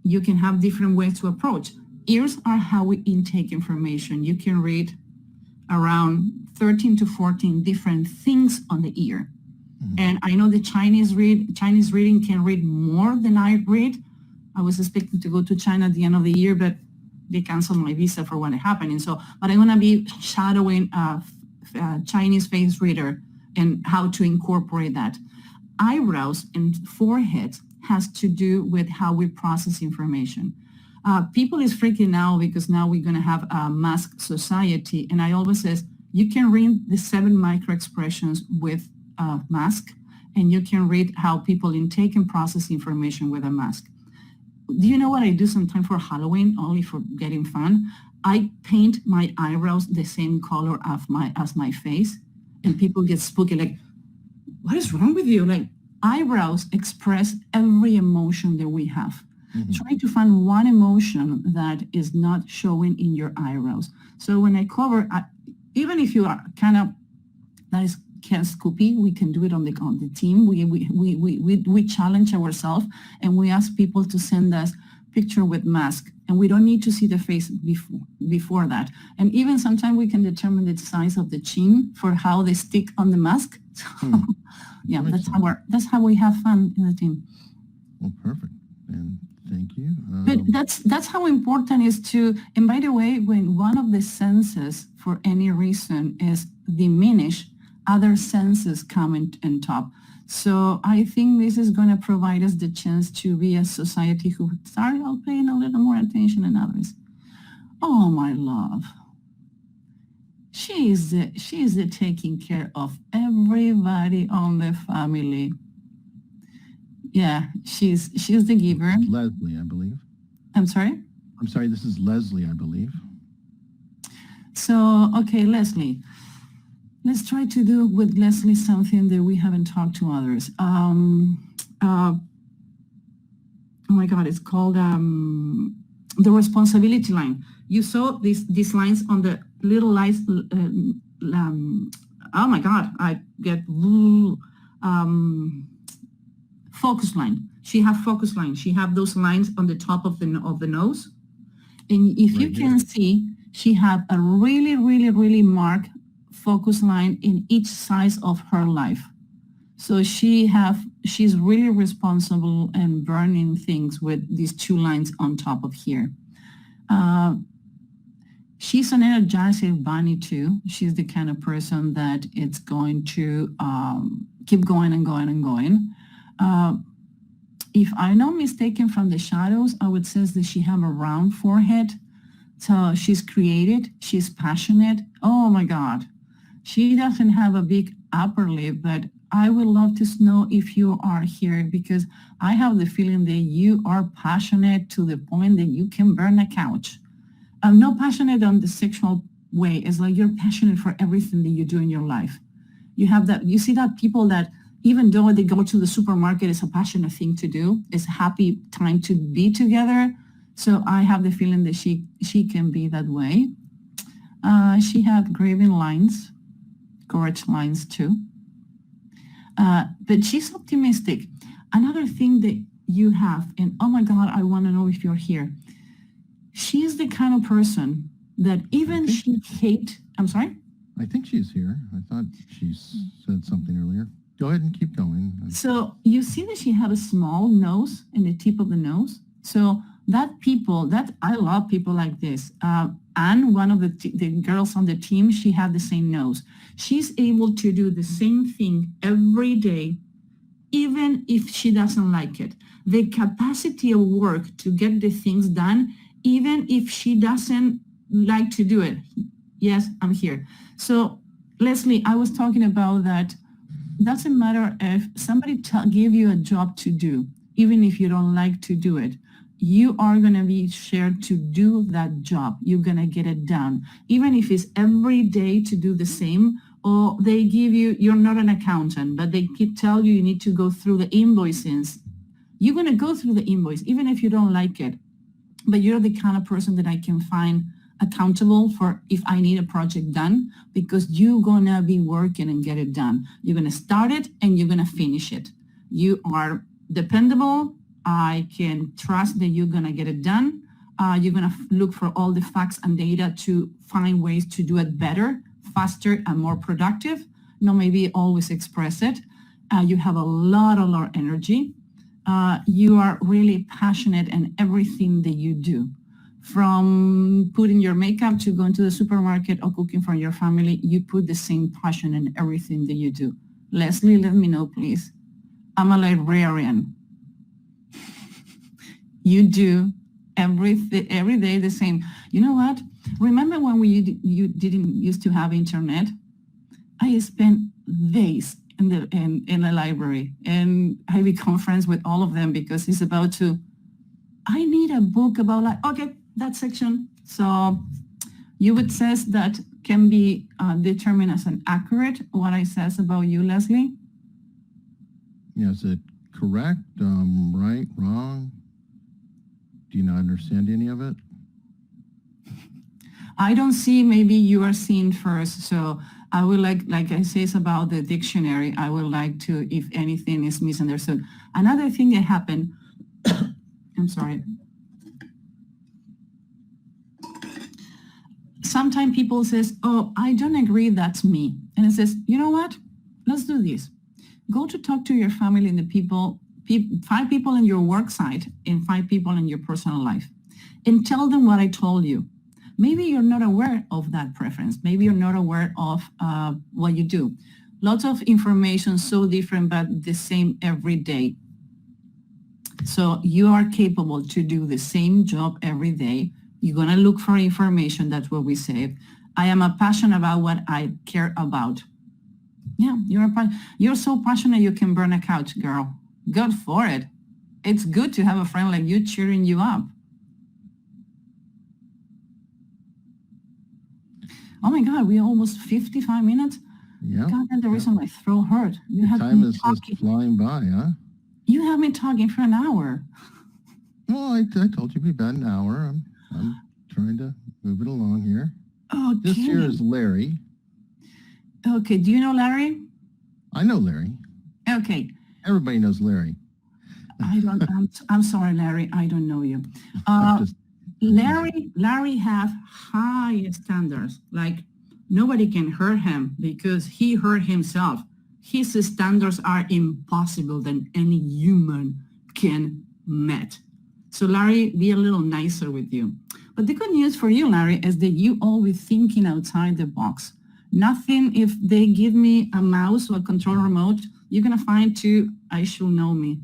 you can have different ways to approach. Ears are how we intake information. You can read around 13 to 14 different things on the ear. And I know the Chinese reading can read more than I read. I was expecting to go to China at the end of the year, but they canceled my visa for what happening. So, but I'm going to be shadowing a Chinese face reader and how to incorporate that. Eyebrows and forehead has to do with how we process information. People is freaking out because now we're going to have a mask society. And I always says, you can read the 7 micro expressions with a mask, and you can read how people intake and process information with a mask. Do you know what I do sometimes for Halloween, only for getting fun? I paint my eyebrows the same color as my face, and people get spooky, like, what is wrong with you? Like, eyebrows express every emotion that we have. Try to find one emotion that is not showing in your eyebrows. So when I cover, even if you are kind of, that is scoopy, we can do it on the team. We challenge ourselves, and we ask people to send us picture with mask, and we don't need to see the face before that. And even sometimes we can determine the size of the chin for how they stick on the mask. Yeah, that's how we have fun in the team. Well, perfect, and thank you. But that's how important is to. And by the way, when one of the senses for any reason is diminished, other senses come in top. So I think this is going to provide us the chance to be a society who started out paying a little more attention than others. Oh, my love. She is the taking care of everybody on the family. Yeah, she's the giver. Leslie, I believe. I'm sorry? I'm sorry, this is Leslie, I believe. So, okay, Leslie. Let's try to do with Leslie something that we haven't talked to others. Oh my God, it's called the responsibility line. You saw these lines on the little lines. Oh my God, I get focus line. She have focus line. She have those lines on the top of the nose. And if you can see, she have a really, really, really marked focus line in each side of her life. So she's really responsible and burning things with these two lines on top of here. She's an energizing bunny too. She's the kind of person that it's going to keep going and going and going. If I'm not mistaken from the shadows, I would say that she have a round forehead. So she's creative, she's passionate. Oh my God. She doesn't have a big upper lip, but I would love to know if you are here, because I have the feeling that you are passionate to the point that you can burn a couch. I'm not passionate on the sexual way. It's like you're passionate for everything that you do in your life. You have that, you see that people that even though they go to the supermarket, it's a passionate thing to do. It's a happy time to be together. So I have the feeling that she can be that way. She had graving lines, courage lines too. But she's optimistic. Another thing that you have, and oh my God, I want to know if you're here. She is the kind of person that even she hate, I'm sorry? I think she's here. I thought she said something earlier. Go ahead and keep going. So you see that she had a small nose in the tip of the nose. So I love people like this. And one of the girls on the team, she had the same nose. She's able to do the same thing every day, even if she doesn't like it. The capacity of work to get the things done, even if she doesn't like to do it. Yes, I'm here. So Leslie, I was talking about that. Doesn't matter if somebody give you a job to do, even if you don't like to do it, you are going to be shared to do that job. You're going to get it done. Even if it's every day to do the same, or they give you, you're not an accountant, but they tell you need to go through the invoices. You're going to go through the invoice, even if you don't like it. But you're the kind of person that I can find accountable for if I need a project done, because you're going to be working and get it done. You're going to start it and you're going to finish it. You are dependable. I can trust that you're going to get it done. You're going to look for all the facts and data to find ways to do it better, faster, and more productive. Not maybe always express it. You have a lot of energy. You are really passionate in everything that you do. From putting your makeup to going to the supermarket or cooking for your family, you put the same passion in everything that you do. Leslie, let me know, please. I'm a librarian. You do every day the same. You know what? Remember when you didn't used to have internet? I spent days in the library, and I become friends with all of them because it's about to. I need a book about that section. So you would say that can be determined as an accurate what I says about you, Leslie? Yeah, is it correct? Right? Wrong? Do you not understand any of it? I don't see, maybe you are seeing first. So I would like I say about the dictionary, I would like to, if anything is misunderstood. Another thing that happened, I'm sorry. Sometimes people says, oh, I don't agree, that's me. And it says, you know what? Let's do this. Go to talk to your family and the people, 5 people in your work site and 5 people in your personal life, and tell them what I told you. Maybe you're not aware of that preference. Maybe you're not aware of what you do. Lots of information, so different, but the same every day. So you are capable to do the same job every day. You're going to look for information. That's what we say. I am a passionate about what I care about. Yeah, you're so passionate you can burn a couch, girl. Good for it. It's good to have a friend like you cheering you up. Oh my God, we're almost 55 minutes. Yeah. God, that's the reason my throat hurt. The time is just flying by, huh? You have me talking for an hour. Well, I told you it'd be about an hour. trying to move it along here. Okay. This here is Larry. Okay. Do you know Larry? I know Larry. Okay. Everybody knows Larry. I'm sorry, Larry. I don't know you. Just, Larry have high standards. Like nobody can hurt him because he hurt himself. His standards are impossible than any human can met. So Larry, be a little nicer with you. But the good news for you, Larry, is that you always thinking outside the box. Nothing, if they give me a mouse or a control remote, you're going to find I should know me.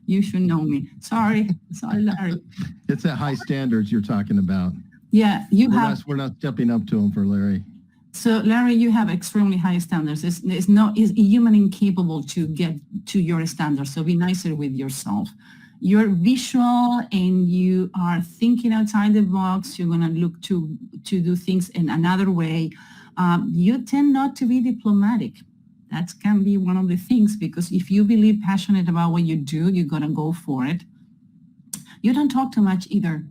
You should know me. Sorry, Larry. it's that high standards you're talking about. Yeah, We're not stepping up to them for Larry. So Larry, you have extremely high standards. It's human incapable to get to your standards. So be nicer with yourself. You're visual and you are thinking outside the box. You're gonna look to do things in another way. You tend not to be diplomatic. That can be one of the things, because if you believe passionate about what you do, you're gonna go for it. You don't talk too much either.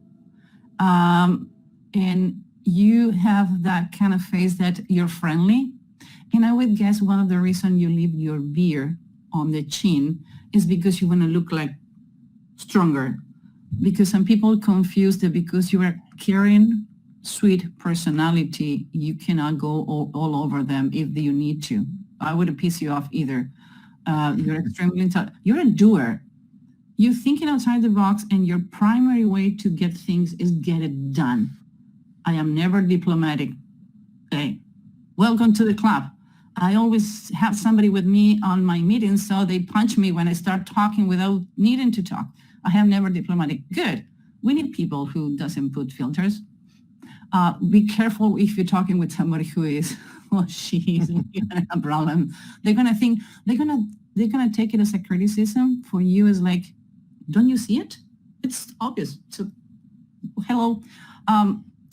And you have that kind of face that you're friendly. And I would guess one of the reasons you leave your beard on the chin is because you want to look like stronger. Because some people confuse that because you are carrying sweet personality, you cannot go all over them if you need to. I wouldn't piss you off either. You're extremely intelligent. You're a doer. You're thinking outside the box, and your primary way to get things is get it done. I am never diplomatic. Okay, welcome to the club. I always have somebody with me on my meetings, so they punch me when I start talking without needing to talk. I have never diplomatic. Good. We need people who doesn't put filters. Be careful if you're talking with somebody who is or she is a problem. They're gonna think they're gonna take it as a criticism. For you is like, don't you see it? It's obvious. So, hello.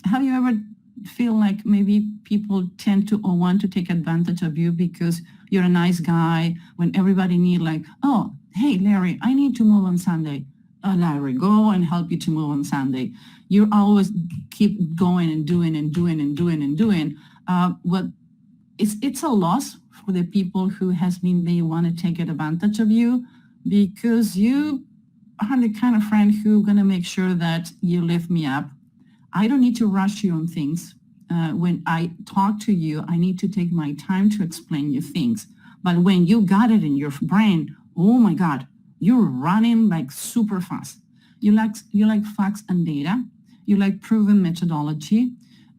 Have you ever feel like maybe people tend to or want to take advantage of you because you're a nice guy when everybody need like, oh, hey, Larry, I need to move on Sunday. Larry, go and help you to move on Sunday. You always keep going and doing and doing and doing and doing. But it's a loss for the people who may want to take advantage of you, because you are the kind of friend who's going to make sure that you lift me up. I don't need to rush you on things. When I talk to you, I need to take my time to explain you things. But when you got it in your brain, oh my God, you're running like super fast. You like facts and data. You like proven methodology.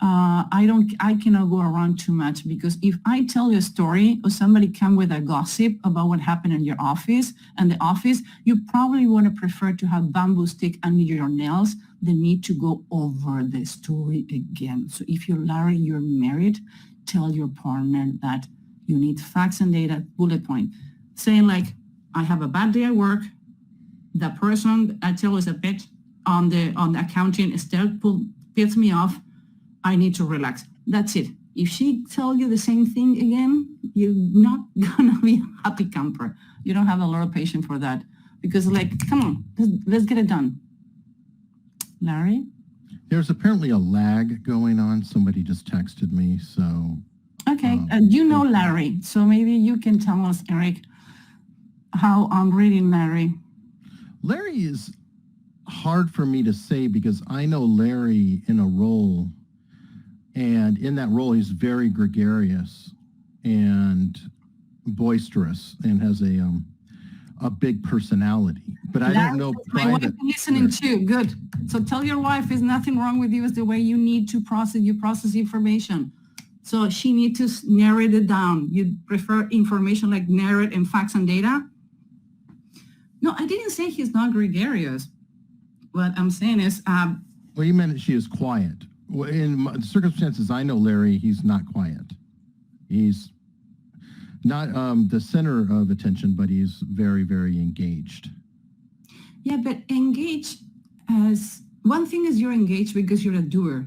I cannot go around too much, because if I tell you a story or somebody come with a gossip about what happened in your office and the office, you probably want to prefer to have bamboo stick under your nails than need to go over the story again. So if you're Larry, you're married, tell your partner that you need facts and data, bullet point. Saying like, I have a bad day at work. The person I tell is a bitch on the accounting still pisses me off. I need to relax. That's it. If she tell you the same thing again, you're not gonna be a happy camper. You don't have a lot of patience for that, because like, come on, let's get it done. Larry? There's apparently a lag going on. Somebody just texted me, so. Okay, you know Larry, so maybe you can tell us, Eric, how I'm reading Larry. Larry is hard for me to say, because I know Larry in a role, and in that role he's very gregarious and boisterous and has a big personality. But I don't know. My wife is listening too. Good. So tell your wife there's nothing wrong with you. It's the way you need to process. You process information. So she needs to narrate it down. You prefer information like narrate and facts and data? No, I didn't say he's not gregarious. What I'm saying is... well, you meant she is quiet. Well, in circumstances, I know Larry, he's not quiet. He's not the center of attention, but he's very, very engaged. Yeah, but engaged as... One thing is you're engaged because you're a doer.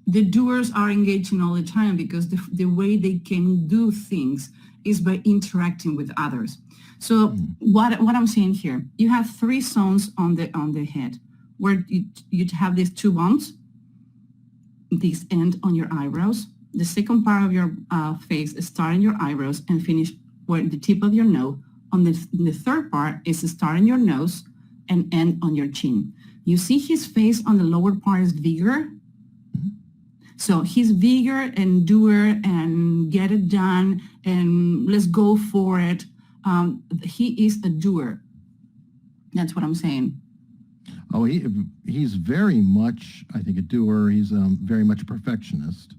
The doers are engaging all the time because the way they can do things is by interacting with others. So what I'm saying here, you have three zones on the head. where you have these two bumps, these end on your eyebrows. The second part of your face start in your eyebrows and finish where the tip of your nose. On the third part is start in your nose and end on your chin. You see his face on the lower part is bigger. So he's vigor and doer and get it done and let's go for it. He is a doer. That's what I'm saying. Oh, he's very much, I think, a doer. He's very much a perfectionist,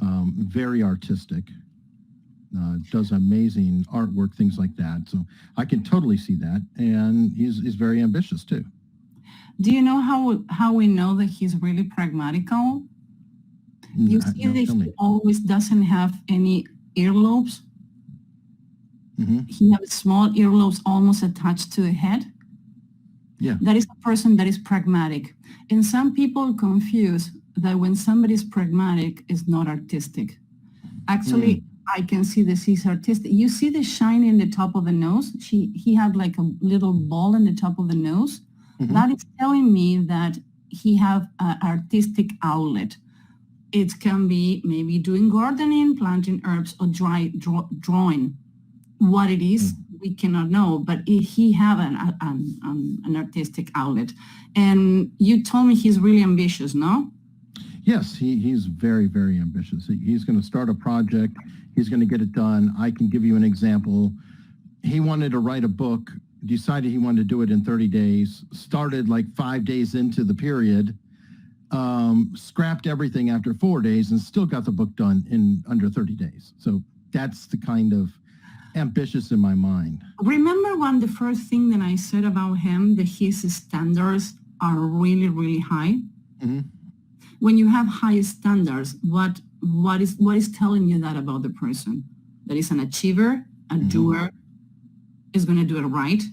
very artistic, does amazing artwork, things like that. So I can totally see that. And he's very ambitious too. Do you know how we know that he's really pragmatical? You see that he always doesn't have any earlobes. Mm-hmm. He has small earlobes almost attached to the head. Yeah. That is a person that is pragmatic. And some people confuse that when somebody is pragmatic, is not artistic. Actually, I can see this, he's artistic. You see the shine in the top of the nose? He had like a little ball in the top of the nose. Mm-hmm. That is telling me that he have an artistic outlet. It can be maybe doing gardening, planting herbs, or drawing. What it is, we cannot know, but he have an artistic outlet. And you told me he's really ambitious, no? Yes, he's very, very ambitious. He's going to start a project. He's going to get it done. I can give you an example. He wanted to write a book, decided he wanted to do it in 30 days, started like 5 days into the period, scrapped everything after 4 days and still got the book done in under 30 days. So that's the kind of ambitious in my mind. Remember the first thing that I said about him, that his standards are really, really high? Mm-hmm. When you have high standards, what is telling you that about the person? That is an achiever, a doer, is going to do it right,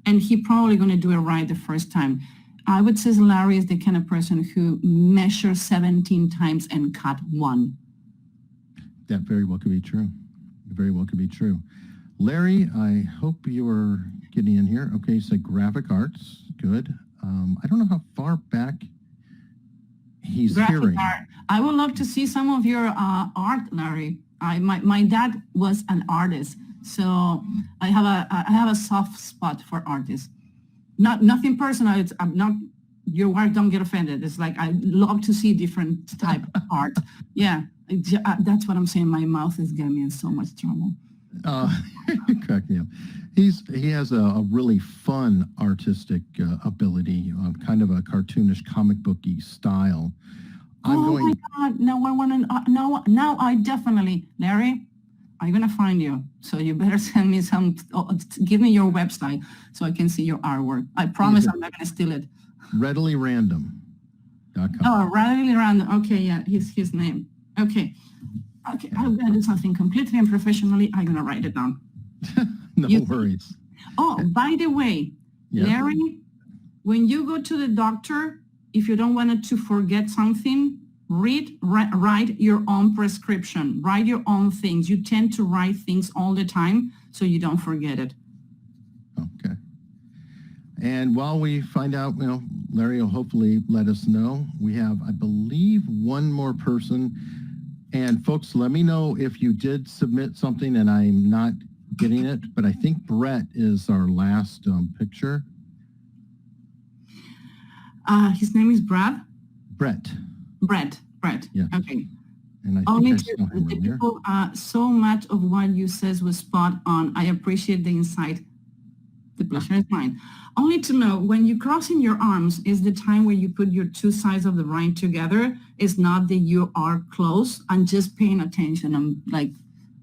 and he probably going to do it right the first time. I would say Larry is the kind of person who measures 17 times and cut one. That very well could be true. Very well could be true. Larry, I hope you are getting in here. Okay, you said graphic arts. Good. I don't know how far back he's hearing. Art. I would love to see some of your art, Larry. My dad was an artist, so I have a soft spot for artists. Nothing personal. I'm not. Your wife don't get offended. It's like I love to see different type of art. Yeah, that's what I'm saying. My mouth is getting me in so much trouble. Crack me up. He has a really fun artistic ability, kind of a cartoonish comic booky style. My God! Now I want to. Now I definitely, Larry, I'm gonna find you. So you better send me some. Give me your website so I can see your artwork. I promise I'm not gonna steal it. ReadilyRandom.com. Oh, Readily Random. Okay, yeah, his name. Okay, I'm gonna do something completely unprofessionally. I'm gonna write it down. No worries. Oh, by the way, Yes. Larry, when you go to the doctor, if you don't want to forget something, write your own prescription, write your own things. You tend to write things all the time so you don't forget it. Okay. And while we find out, Larry will hopefully let us know. We have, I believe, one more person. And folks, let me know if you did submit something and I'm not getting it, but I think Brett is our last picture. His name is Brett. Yeah. Okay. And I Only think I saw him earlier. people, so much of what you says was spot on. I appreciate the insight. The pleasure is mine. Only to know when you crossing your arms is the time where you put your two sides of the right together. It's not that you are close. I'm just paying attention. I'm like,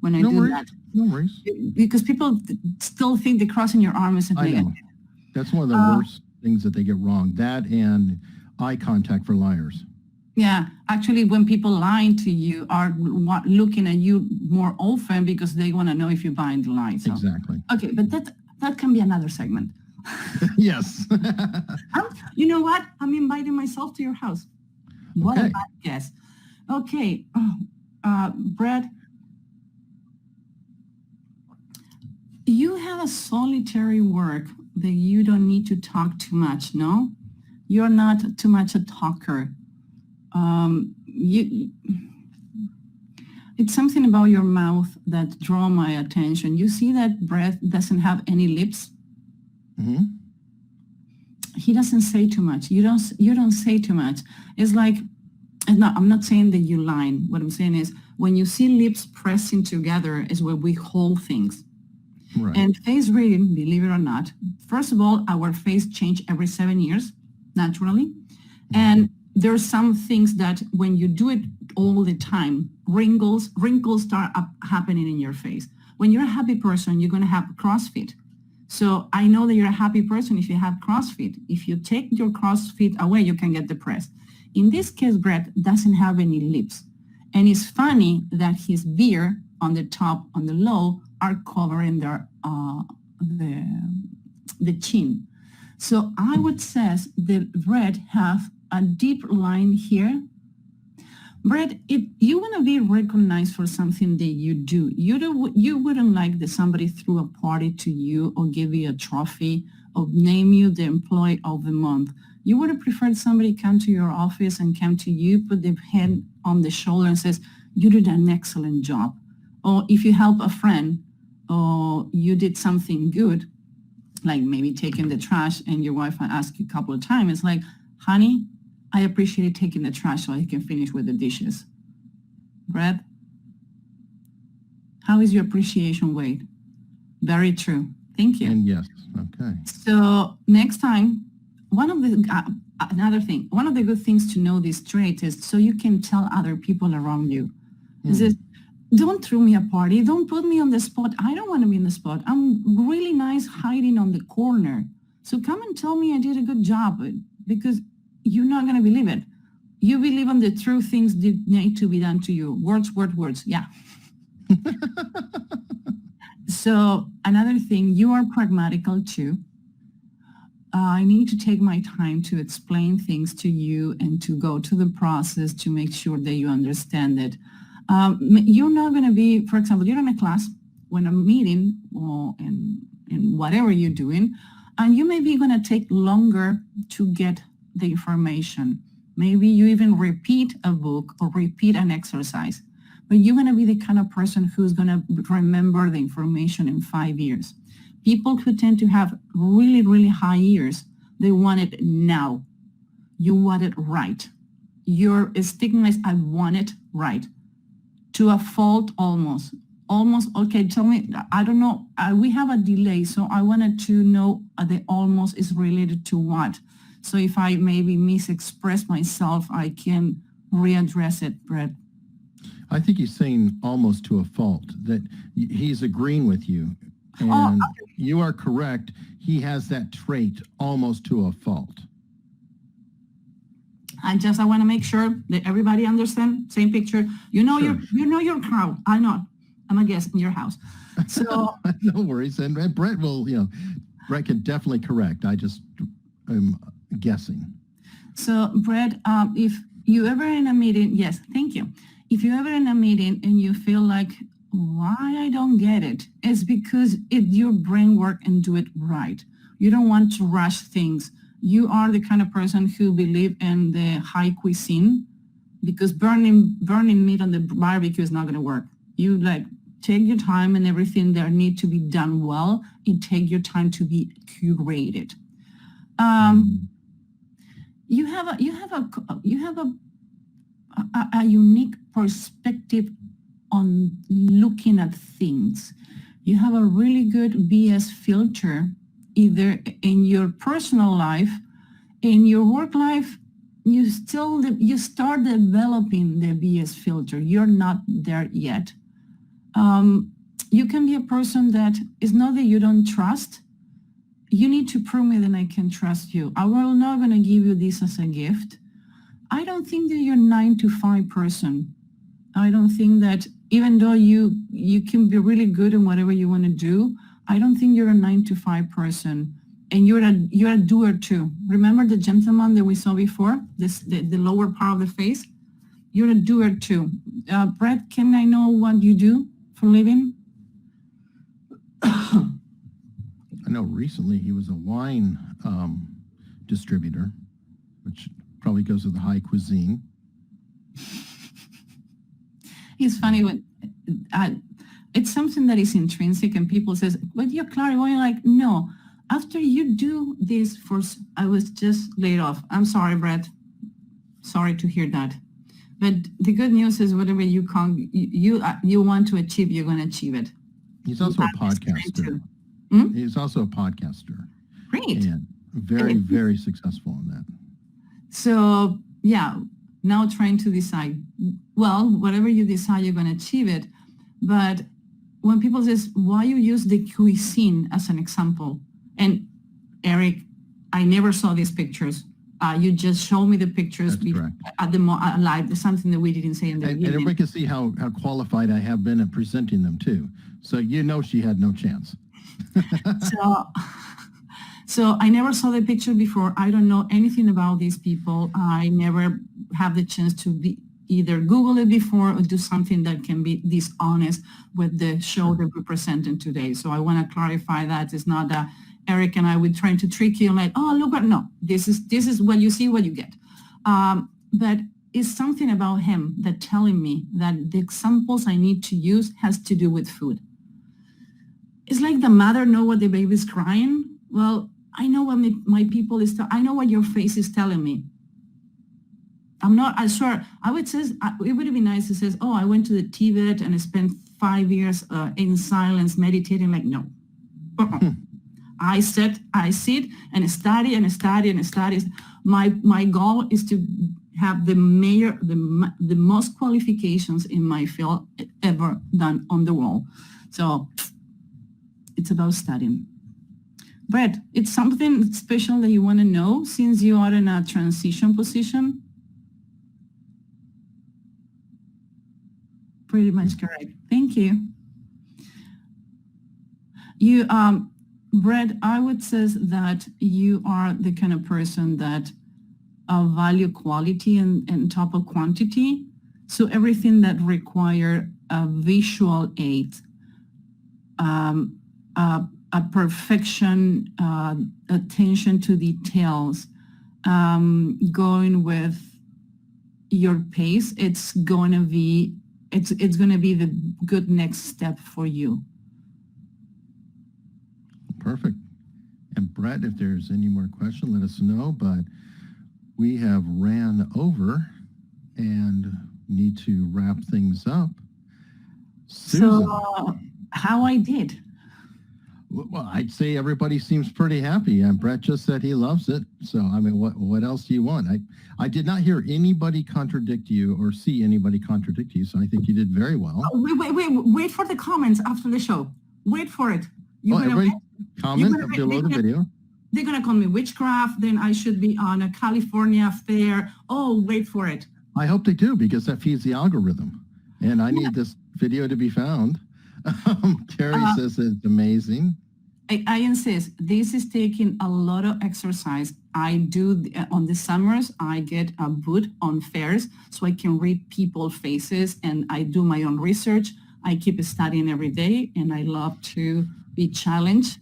when I do that. No worries. Because people still think the crossing your arm is a I thing. know. That's one of the worst things that they get wrong. That and eye contact for liars. Yeah, actually, when people lying to you are looking at you more often because they want to know if you're buying the lie. So. Exactly. Okay, but that can be another segment. Yes. You know what? I'm inviting myself to your house. What a bad guess. Okay, Brett, you have a solitary work that you don't need to talk too much, no? You're not too much a talker. It's something about your mouth that draw my attention. You see that Brett doesn't have any lips? Mm-hmm. He doesn't say too much. You don't say too much. It's like, and no, I'm not saying that you lying. What I'm saying is when you see lips pressing together is where we hold things. Right. And face reading, believe it or not, first of all, our face change every 7 years, naturally. And there's some things that when you do it all the time, wrinkles start happening in your face. When you're a happy person, you're going to have CrossFit. So I know that you're a happy person if you have CrossFit. If you take your CrossFit away, you can get depressed. In this case, Brett doesn't have any lips. And it's funny that his beard on the top, on the low, are covering the chin. So I would say that Brett have a deep line here. Brett, if you want to be recognized for something that you do, you wouldn't like that somebody threw a party to you or give you a trophy or name you the employee of the month. You would have preferred somebody come to your office and come to you, put their hand on the shoulder and says, you did an excellent job. Or if you help a friend or you did something good, like maybe taking the trash and your wife asked you a couple of times, it's like, honey, I appreciate taking the trash so I can finish with the dishes. Brett, how is your appreciation weight? Very true. Thank you. And yes, okay. So next time, another thing, one of the good things to know this trait is so you can tell other people around you. Is don't throw me a party. Don't put me on the spot. I don't want to be in the spot. I'm really nice hiding on the corner. So come and tell me I did a good job because you're not going to believe it. You believe on the true things that need to be done to you. Words. Yeah. So another thing, you are pragmatical too. I need to take my time to explain things to you and to go to the process to make sure that you understand it. You're not going to be, for example, you're in a class, when a meeting or in whatever you're doing, and you may be going to take longer to get the information. Maybe you even repeat a book or repeat an exercise, but you're going to be the kind of person who's going to remember the information in 5 years. People who tend to have really, really high ears, they want it now. You want it right. Your stigma is, I want it right. To a fault almost. Okay, tell me, I don't know. We have a delay, so I wanted to know the almost is related to what. So if I maybe misexpress myself, I can readdress it, Brett. I think he's saying almost to a fault, that he's agreeing with you. And you are correct. He has that trait almost to a fault. I want to make sure that everybody understands. Same picture. You know Sure. you know your crowd. I know. I'm a guest in your house. So No worries. And Brett will, Brett can definitely correct. I just am guessing. So Brett, if you ever in a meeting, yes, thank you. If you ever in a meeting and you feel like, why I don't get it, it's because your brain work and do it right. You don't want to rush things. You are the kind of person who believe in the high cuisine, because burning meat on the barbecue is not going to work. You take your time, and everything that need to be done well, and take your time to be curated. You have a unique perspective on looking at things. You have a really good BS filter, either in your personal life, in your work life. You start developing the BS filter. You're not there yet. You can be a person that is not that you don't trust. You need to prove me that I can trust you. I will not going to give you this as a gift. I don't think that you're 9 to 5 person. I don't think that, even though you can be really good in whatever you want to do, I don't think you're a 9 to 5 person. And you're a doer too. Remember the gentleman that we saw before, the lower part of the face? You're a doer too. Brett, can I know what you do for a living? I know recently he was a wine distributor. which probably goes with the high cuisine. It's funny when it's something that is intrinsic and people says, but you're clairvoyant. Like, no, after you do this I was just laid off. I'm sorry, Brett. Sorry to hear that. But the good news is whatever you want to achieve, you're going to achieve it. He's also a podcaster. He's also a podcaster. Great. And very, very successful in that. So, yeah, now trying to decide, well, whatever you decide, you're going to achieve it. But when people says, why you use the cuisine as an example? And Eric, I never saw these pictures. You just showed me the pictures at the live. Something that we didn't say in the beginning. And everybody can see how qualified I have been at presenting them too. So she had no chance. So I never saw the picture before. I don't know anything about these people. I never have the chance to either Google it before or do something that can be dishonest with the show that we're presenting today. So I want to clarify that it's not that Eric and I were trying to trick you like, oh, look, no, this is what you see, what you get. But it's something about him that telling me that the examples I need to use has to do with food. It's like the mother know what the baby's crying. Well, I know what my people I know what your face is telling me. I swear, it would be nice to say, oh, I went to the Tibet and I spent 5 years in silence, meditating. Like, no. I sit and study and study and study. My goal is to have the most qualifications in my field ever done on the world. So it's about studying. Brett, it's something special that you want to know since you are in a transition position? Pretty much correct. Thank you. Brett, I would say that you are the kind of person that value quality and top of quantity. So everything that require a visual aid, a perfection, attention to details, going with your pace, it's going to be the good next step for you. Perfect. And Brett, if there's any more questions, let us know. But we have ran over and need to wrap things up. Susan. So how I did? Well, I'd say everybody seems pretty happy, and Brett just said he loves it. So, I mean, what else do you want? I did not hear anybody contradict you or see anybody contradict you, so I think you did very well. Oh, wait for the comments after the show. Wait for it. Everybody comment below the video. They're going to call me witchcraft, then I should be on a California fair. Oh, wait for it. I hope they do, because that feeds the algorithm, and I need this video to be found. Terry says it's amazing. I insist, this is taking a lot of exercise. I do, on the summers, I get a booth on fairs so I can read people's faces, and I do my own research. I keep studying every day, and I love to be challenged,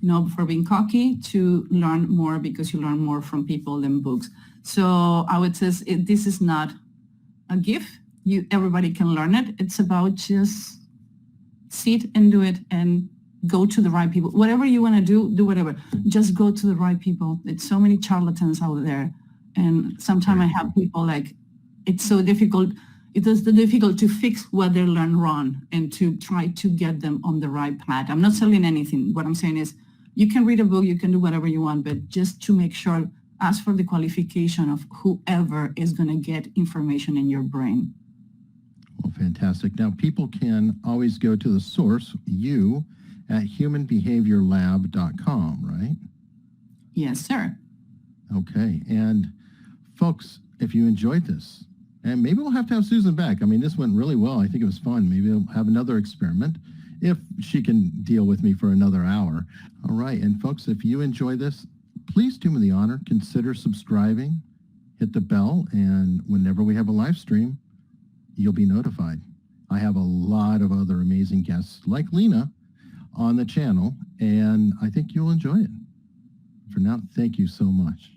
not for being cocky, to learn more, because you learn more from people than books. So I would say this is not a gift. Everybody can learn it. It's about just sit and do it and go to the right people. Whatever you want to do whatever. Just go to the right people. It's so many charlatans out there. And sometimes I have people like, it's so difficult. It is difficult to fix what they learn wrong and to try to get them on the right path. I'm not selling anything. What I'm saying is you can read a book, you can do whatever you want, but just to make sure, ask for the qualification of whoever is going to get information in your brain. Well, fantastic. Now, people can always go to the source, you, at humanbehaviorlab.com, right? Yes, sir. Okay. And folks, if you enjoyed this, and maybe we'll have to have Susan back. I mean, this went really well. I think it was fun. Maybe we'll have another experiment if she can deal with me for another hour. All right. And folks, if you enjoy this, please do me the honor, consider subscribing, hit the bell, and whenever we have a live stream, you'll be notified. I have a lot of other amazing guests like Lena on the channel, and I think you'll enjoy it. For now, thank you so much.